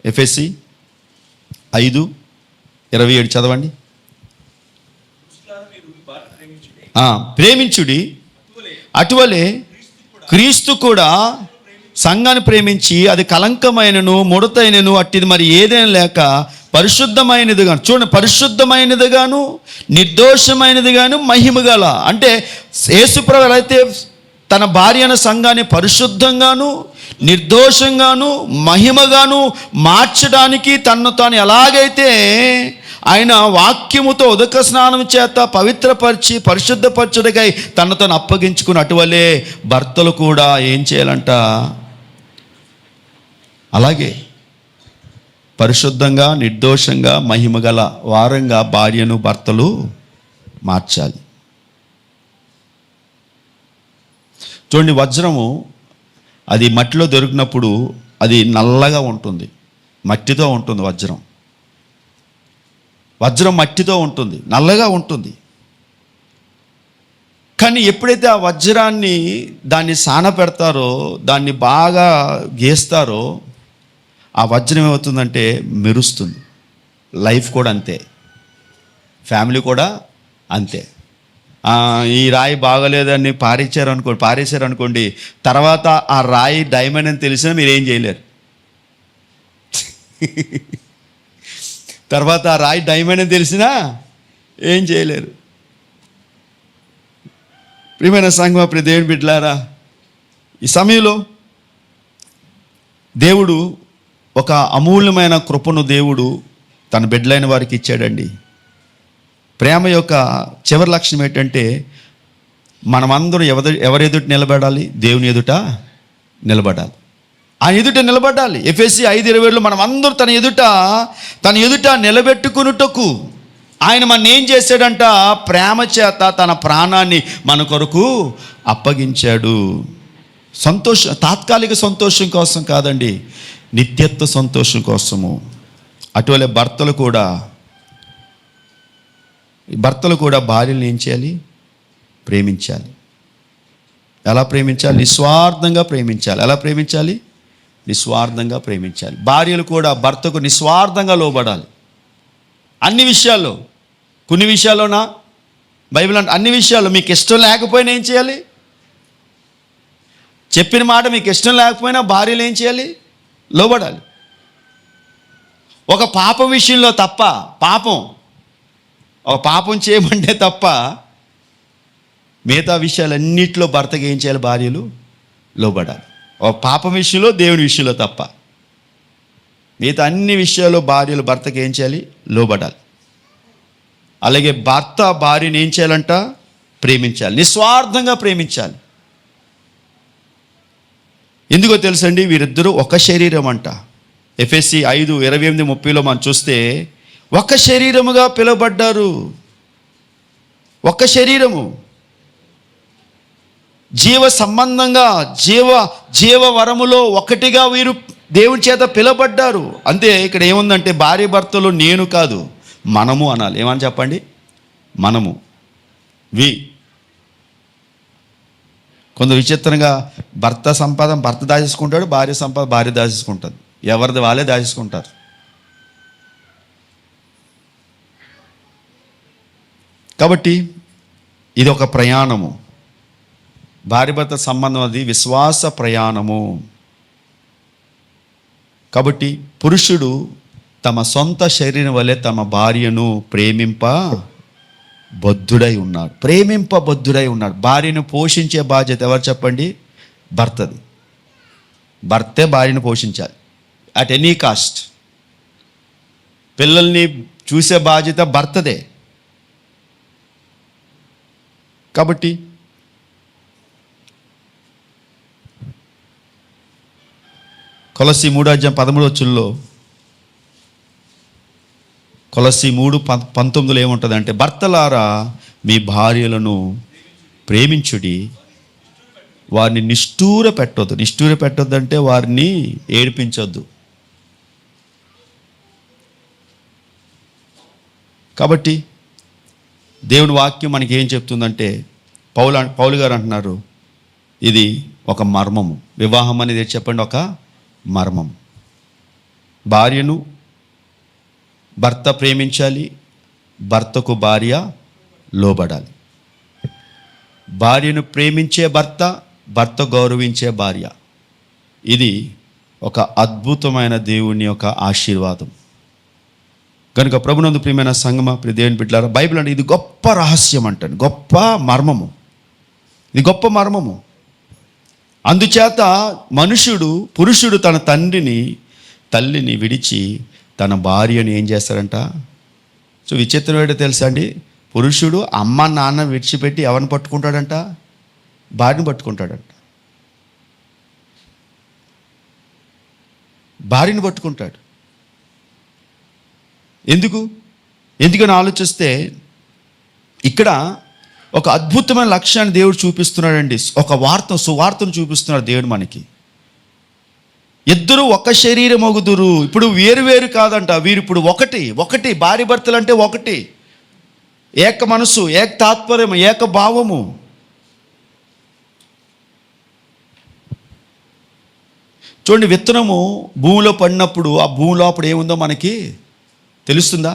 ఎఫెసీ 5:27 చదవండి. ప్రేమించుడి, అటువలే క్రీస్తు కూడా సంఘాన్ని ప్రేమించి అది కలంకమైనను ముడతైనను అట్టిది మరి ఏదైనా లేక పరిశుద్ధమైనదిగాను, చూడండి, పరిశుద్ధమైనదిగాను నిర్దోషమైనదిగాను మహిమగల. అంటే యేసుప్రభువు ఎలా అయితే తన భార్య అనే సంఘాన్ని పరిశుద్ధంగాను నిర్దోషంగాను మహిమగాను మార్చడానికి తన్ను తాను ఎలాగైతే ఆయన వాక్యముతో ఉదక స్నానం చేత పవిత్రపరిచి పరిశుద్ధపరచుడికై తన్ను తాను అప్పగించుకుని అటువలే భర్తలు కూడా ఏం చేయాలంట? అలాగే పరిశుద్ధంగా నిర్దోషంగా మహిమగల వారంగా భార్యను భర్తలు మార్చాలి. చూడండి, వజ్రము అది మట్టిలో దొరికినప్పుడు అది నల్లగా ఉంటుంది, మట్టితో ఉంటుంది. వజ్రం మట్టితో ఉంటుంది, నల్లగా ఉంటుంది. కానీ ఎప్పుడైతే ఆ వజ్రాన్ని దాన్ని సానపెడతారో, దాన్ని బాగా గీస్తారో, ఆ వజ్రం ఏమవుతుందంటే మెరుస్తుంది. లైఫ్ కూడా అంతే, ఫ్యామిలీ కూడా అంతే. ఈ రాయి బాగలేదని పారేశారనుకోండి, తర్వాత ఆ రాయి డైమండ్ అని తెలిసినా మీరు ఏం చేయలేరు. తర్వాత ఆ రాయి డైమండ్ అని తెలిసినా ఏం చేయలేరు. ప్రియమైన సంఘం, ప్రియ దేవుని బిడ్డలారా, ఈ సమయంలో దేవుడు ఒక అమూల్యమైన కృపను దేవుడు తన బిడ్డలైన వారికి ఇచ్చాడండి. ప్రేమ యొక్క చివరి లక్షణం ఏంటంటే, మనమందరం ఎవరి ఎదుట నిలబడాలి? దేవుని ఎదుట నిలబడాలి, ఆయన ఎదుట నిలబడాలి. ఎఫెసీ 5:27 మనం అందరూ తన ఎదుట నిలబెట్టుకున్నటకు ఆయన మన ఏం చేశాడంట? ప్రేమ చేత తన ప్రాణాన్ని మన కొరకు అప్పగించాడు. తాత్కాలిక సంతోషం కోసం కాదండి, నిత్యత్వ సంతోషం కోసము. అటువలే భర్తలు కూడా భార్యలను ఏం చేయాలి? ప్రేమించాలి. ఎలా ప్రేమించాలి? నిస్వార్థంగా ప్రేమించాలి. ఎలా ప్రేమించాలి? నిస్వార్థంగా ప్రేమించాలి. భార్యలు కూడా భర్తకు నిస్వార్థంగా లోబడాలి. అన్ని విషయాల్లో, కొన్ని విషయాల్లోనా బైబిల్ అంటే అన్ని విషయాల్లో మీకు ఇష్టం లేకపోయినా ఏం చేయాలి? చెప్పిన మాట మీకు ఇష్టం లేకపోయినా భార్యలు ఏం చేయాలి? లోబడాలి. ఒక పాపం విషయంలో తప్ప, ఒక పాపం చేయమంటే తప్ప మిగతా విషయాలన్నింటిలో భర్తకి ఏం చేయాలి? భార్యలు లోబడాలి. ఒక పాపం విషయంలో, దేవుని విషయంలో తప్ప మిగతా అన్ని విషయాల్లో భార్యలు భర్తకి ఏం చేయాలి? లోబడాలి. అలాగే భర్త భార్యని ఏం చేయాలంట? ప్రేమించాలి, నిస్వార్థంగా ప్రేమించాలి. ఎందుకో తెలుసండి, వీరిద్దరూ ఒక శరీరం అంట. ఎఫెసీ 5:28-30 మనం చూస్తే ఒక శరీరముగా పిలువబడ్డారు. ఒక శరీరము, జీవ సంబంధంగా జీవ వరములో ఒకటిగా వీరు దేవుని చేత పిలువబడ్డారు. అంతే. ఇక్కడ ఏముందంటే భార్య భర్తలు నేను కాదు, మనము అనాలి. ఏమని చెప్పండి? మనము, కొంత విచిత్రంగా భర్త సంపాదన భర్త దాచేసుకుంటాడు, భార్య సంపాదన భార్య దాచేసుకుంటుంది. ఎవరిది వాళ్ళే దాచేసుకుంటారు. కాబట్టి ఇది ఒక ప్రయాణము. భార్య భర్త సంబంధం అది విశ్వాస ప్రయాణము. కాబట్టి పురుషుడు తమ సొంత శరీరం వలె తమ భార్యను ప్రేమింప బద్ధుడై ఉన్నాడు, ప్రేమింపబద్ధుడై ఉన్నాడు. భార్యను పోషించే బాధ్యత ఎవరు చెప్పండి? భర్తది. భర్తే భార్యను పోషించాలి అట్ ఎనీ కాస్ట్. పిల్లల్ని చూసే బాధ్యత భర్తదే. కాబట్టి కొలస్సీ 3:13 కొలస్సీ 3:19 ఏముంటుందంటే, భర్తలారా మీ భార్యలను ప్రేమించుడి, వారిని నిష్ఠూర పెట్టొద్దు. నిష్ఠూర పెట్టొద్దు అంటే వారిని ఏడిపించొద్దు. కాబట్టి దేవుని వాక్యం మనకి ఏం చెప్తుందంటే, పౌలు గారు అంటున్నారు, ఇది ఒక మర్మము. వివాహం అనేది చెప్పండి, ఒక మర్మం. భార్యను భర్త ప్రేమించాలి, భర్తకు భార్య లోబడాలి. భార్యను ప్రేమించే భర్త, భర్త గౌరవించే భార్య. ఇది ఒక అద్భుతమైన దేవుని యొక్క ఆశీర్వాదం. కనుక ప్రభునందు ప్రియమైన సంగమ, ప్రియ దేవుని బిడ్డలారా, బైబిల్ అంటే ఇది గొప్ప రహస్యం అంటాను, గొప్ప మర్మము. ఇది గొప్ప మర్మము. అందుచేత పురుషుడు తన తల్లిని విడిచి తన భార్యను ఏం చేస్తారంట? సో విచిత్రం ఏంటో తెలుసా అండి? పురుషుడు అమ్మ నాన్న విడిచిపెట్టి ఎవరిని పట్టుకుంటాడంట? భార్యను పట్టుకుంటాడంట. భార్యను పట్టుకుంటాడు. ఎందుకని ఆలోచిస్తే ఇక్కడ ఒక అద్భుతమైన లక్ష్యాన్ని దేవుడు చూపిస్తున్నాడండి. ఒక సువార్తను చూపిస్తున్నాడు దేవుడు మనకి. ఇద్దరు ఒక శరీరం అగుదురు. ఇప్పుడు వేరు కాదంట, వీరు ఇప్పుడు ఒకటి. భార్య భర్తలు అంటే ఒకటి, ఏక మనసు, ఏక తాత్పర్యం, ఏక భావము. చూడండి, విత్తనము భూమిలో పడినప్పుడు ఆ భూమి లోపల ఏముందో మనకి తెలుస్తుందా?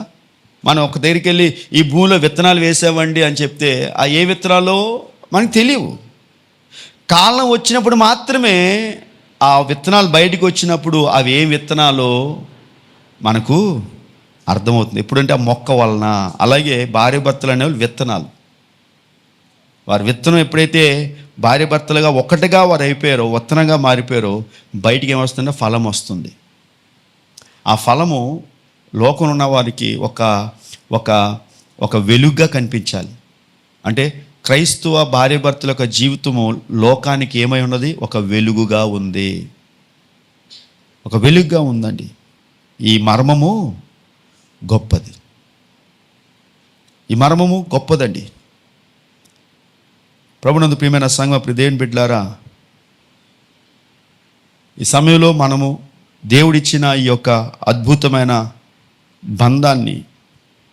మనం ఒక దగ్గరికి వెళ్ళి ఈ భూమిలో విత్తనాలు వేసామండి అని చెప్తే ఆ ఏ విత్తనాలో మనకు తెలియవు. కాలం వచ్చినప్పుడు మాత్రమే ఆ విత్తనాలు బయటికి వచ్చినప్పుడు అవి ఏం విత్తనాలో మనకు అర్థమవుతుంది. ఎప్పుడంటే ఆ మొక్క వలన. అలాగే భార్య భర్తలు అనేవాళ్ళు విత్తనాలు. వారి విత్తనం ఎప్పుడైతే భార్య భర్తలుగా ఒకటిగా వారు అయిపోయారో, విత్తనంగా మారిపోయారో, బయటికి ఏమొస్తుందంటే ఫలం వస్తుంది. ఆ ఫలము లోకంలో ఉన్న వారికి ఒక వెలుగుగా కనిపించాలి. అంటే క్రైస్తవ భార్య భర్తల యొక్క జీవితము లోకానికి ఏమై ఉన్నది? ఒక వెలుగుగా ఉంది, ఒక వెలుగుగా ఉందండి. ఈ మర్మము గొప్పది. ఈ మర్మము గొప్పదండి. ప్రభునందు ప్రియమైన సంఘం, ప్రియ దేవుని బిడ్డలారా, ఈ సమయంలో మనము దేవుడిచ్చిన ఈ యొక్క అద్భుతమైన బంధాన్ని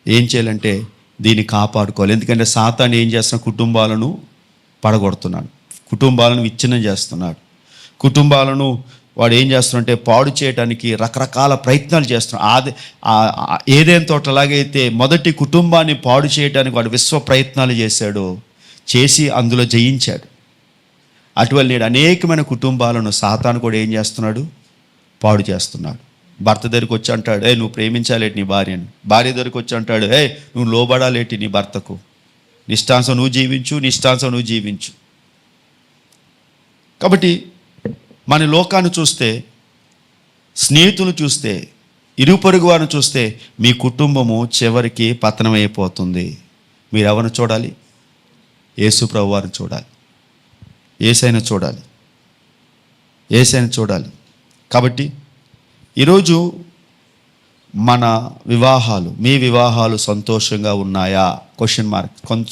ఏం చేయాలంటే దీన్ని కాపాడుకోవాలి. ఎందుకంటే సాతాను ఏం చేస్తున్నాడు? కుటుంబాలను పడగొడుతున్నాడు, కుటుంబాలను విచ్ఛిన్నం చేస్తున్నాడు. కుటుంబాలను వాడు ఏం చేస్తున్నాడంటే పాడు చేయడానికి రకరకాల ప్రయత్నాలు చేస్తున్నాడు. ఏదైనా తోట ఎలాగైతే మొదటి కుటుంబాన్ని పాడు చేయడానికి వాడు విశ్వ ప్రయత్నాలు చేసి అందులో జయించాడు. అటువంటి నేడు అనేకమైన కుటుంబాలను సాతాను కూడా ఏం చేస్తున్నాడు? పాడు చేస్తున్నాడు. భర్త దగ్గరికి వచ్చి అంటాడు, నువ్వు ప్రేమించాలేటి నీ భార్యను. భార్య దగ్గరికి వచ్చి అంటాడు, నువ్వు లోబడాలేటి నీ భర్తకు. నిష్టాంశం నువ్వు జీవించు. కాబట్టి మన లోకాన్ని చూస్తే, స్నేహితులు చూస్తే, ఇరుగు పొరుగు వారిని చూస్తే మీ కుటుంబము చివరికి పతనమైపోతుంది. మీరు ఎవరిని చూడాలి? యేసు ప్రభు వారిని చూడాలి, యేసయ్యను చూడాలి. కాబట్టి ఈరోజు మన వివాహాలు, మీ వివాహాలు సంతోషంగా ఉన్నాయా?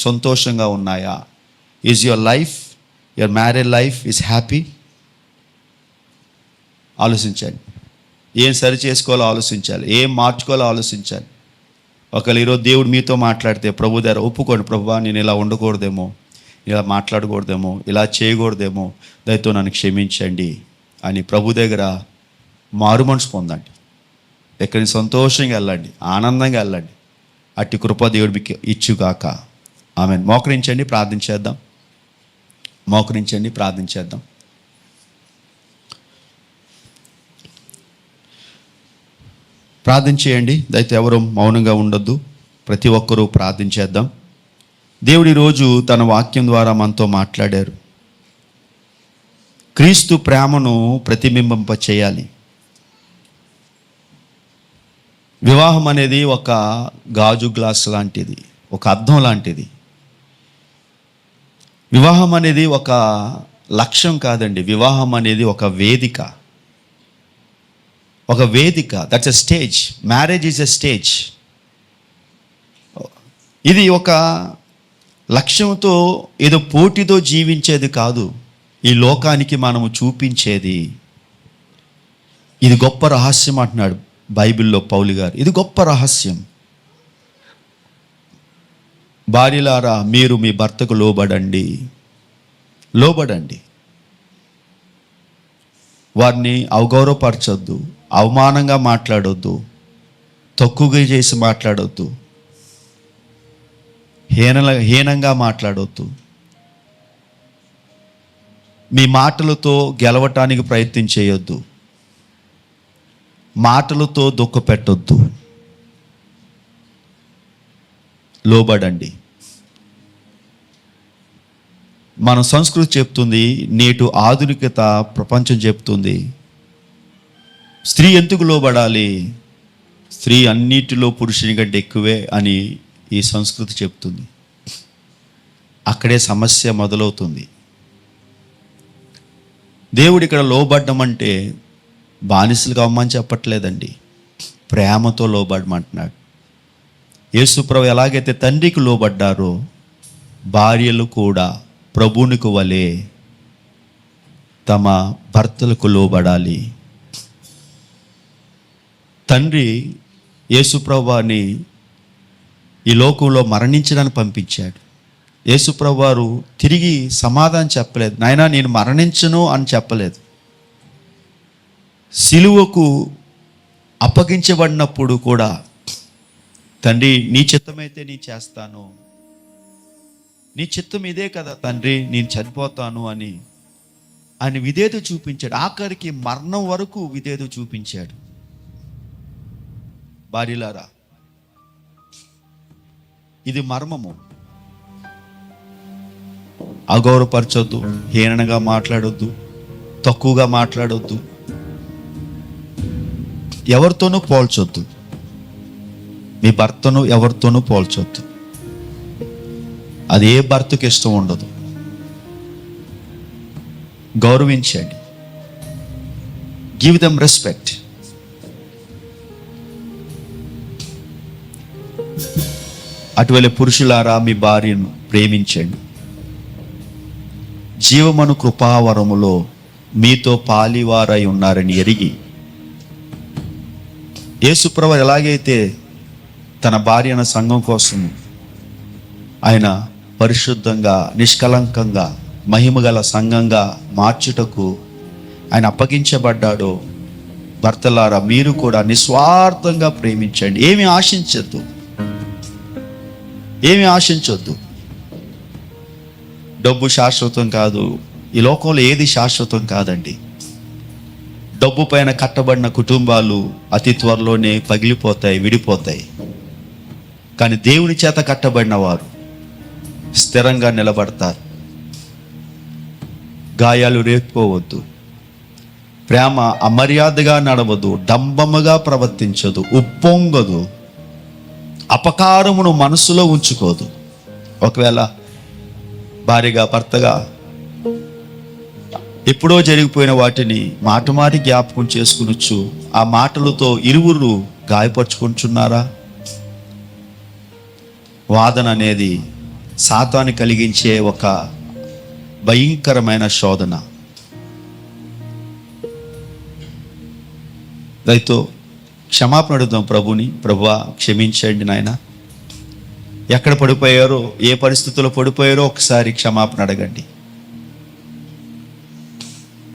సంతోషంగా ఉన్నాయా? Is your marriage life is happy? ఆలోచించండి. ఏం సరి చేసుకోవాలో ఆలోచించాలి, ఏం మార్చుకోవాలో ఆలోచించాలి. ఒకవేళ ఈరోజు దేవుడు మీతో మాట్లాడితే ప్రభు దగ్గర ఒప్పుకోండి, ప్రభువా నేను ఇలా ఉండకూడదేమో, ఇలా మాట్లాడకూడదేమో, ఇలా చేయకూడదేమో, దయతో నన్ను క్షమించండి అని ప్రభు దగ్గర మారు మనసు పొందండి. ఎక్కడి సంతోషంగా వెళ్ళండి, ఆనందంగా వెళ్ళండి. అట్టి కృప దేవుడు మీకు ఇచ్చుగాక. ఆమేన్. మోకరించండి, ప్రార్థించేద్దాం. ప్రార్థన చేయండి. దయచేసి ఎవరు మౌనంగా ఉండొద్దు. ప్రతి ఒక్కరూ ప్రార్థించేద్దాం. దేవుడి రోజు తన వాక్యం ద్వారా మనతో మాట్లాడారు. క్రీస్తు ప్రేమను ప్రతిబింబింప చేయాలి. వివాహం అనేది ఒక గాజు గ్లాస్ లాంటిది, ఒక అద్దం లాంటిది. వివాహం అనేది ఒక లక్ష్యం కాదండి. వివాహం అనేది ఒక వేదిక, ఒక వేదిక. That's a stage. Marriage is a stage. ఇది ఒక లక్ష్యంతో ఏదో పోటీతో జీవించేది కాదు. ఈ లోకానికి మనము చూపించేది. ఇది గొప్ప రహస్యం అంటున్నాడు బైబిల్లో పౌలు గారు. ఇది గొప్ప రహస్యం. భార్యలారా, మీరు మీ భర్తకు లోబడండి. వారిని అవగౌరవపరచొద్దు, అవమానంగా మాట్లాడొద్దు, తక్కువగా చేసి మాట్లాడొద్దు, హీనంగా మాట్లాడొద్దు. మీ మాటలతో గెలవటానికి ప్రయత్నం చేయొద్దు, మాటలతో దుఃఖపెట్టొద్దు. లోబడండి. మన సంస్కృతి చెప్తుంది, నేటి ఆధునికత ప్రపంచం చెప్తుంది, స్త్రీ ఎందుకు లోబడాలి, స్త్రీ అన్నిటిలో పురుషుని కంటే ఎక్కువే అని ఈ సంస్కృతి చెప్తుంది. అక్కడే సమస్య మొదలవుతుంది. దేవుడు ఇక్కడ లోబడ్డం అంటే బానిసలుగా అమ్మని చెప్పట్లేదండి, ప్రేమతో లోబడమంటున్నాడు. యేసుప్రభు ఎలాగైతే తండ్రికి లోబడ్డారో భార్యలు కూడా ప్రభువునికి వలె తమ భర్తలకు లోబడాలి. తండ్రి యేసుప్రభుని ఈ లోకంలో మరణించడానికి పంపించాడు. యేసుప్రభు వారు తిరిగి సమాధానం చెప్పలేదు. నాయనా నేను మరణించను అని చెప్పలేదు. సిలువకు అప్పగించబడినప్పుడు కూడా తండ్రి నీ చిత్తమైతే నీ చేస్తాను, నీ చిత్తం ఇదే కదా తండ్రి, నేను చనిపోతాను అని ఆయన విధేయత చూపించాడు. ఆఖరికి మరణం వరకు విధేయత చూపించాడు. భార్యలారా, ఇది మర్మము. అగౌరవపరచొద్దు, హీనంగా మాట్లాడొద్దు, తక్కువగా మాట్లాడొద్దు, ఎవరితోనూ పోల్చొద్దు. మీ భర్తను ఎవరితోనూ పోల్చొద్దు. అది ఏ భర్తకు ఇష్టం ఉండదు. గౌరవించండి. Give them respect. అటువలే పురుషులారా, మీ భార్యను ప్రేమించండి. జీవమను కృపావరములో మీతో పాలివారై ఉన్నారని ఎరిగి, యేసుప్రభు ఎలాగైతే తన భార్యన సంఘం కోసం ఆయన పరిశుద్ధంగా, నిష్కలంకంగా, మహిమగల సంఘంగా మార్చుటకు ఆయన అప్పగించబడ్డాడో, భర్తలారా మీరు కూడా నిస్వార్థంగా ప్రేమించండి. ఏమి ఆశించొద్దు. డబ్బు శాశ్వతం కాదు. ఈ లోకంలో ఏది శాశ్వతం కాదండి. డబ్బు పైన కట్టబడిన కుటుంబాలు అతి త్వరలోనే పగిలిపోతాయి, విడిపోతాయి. కానీ దేవుని చేత కట్టబడిన వారు స్థిరంగా నిలబడతారు. గాయాలు రేపుకోవద్దు. ప్రేమ అమర్యాదగా నడవదు, డంబముగా ప్రవర్తించదు, ఉప్పొంగదు, అపకారమును మనసులో ఉంచుకోదు. ఒకవేళ భార్యగా భర్తగా ఎప్పుడో జరిగిపోయిన వాటిని మాటమారి జ్ఞాపకం చేసుకునొచ్చు. ఆ మాటలతో ఇరువురు గాయపరుచుకుంటున్నారా? వాదన అనేది సాతాను కలిగించే ఒక భయంకరమైన శోధన. దయతో క్షమాపణ అడుగుదాం ప్రభుని. ప్రభువా క్షమించండి నాయన. ఎక్కడ పడిపోయారో, ఏ పరిస్థితుల్లో పడిపోయారో ఒకసారి క్షమాపణ అడగండి.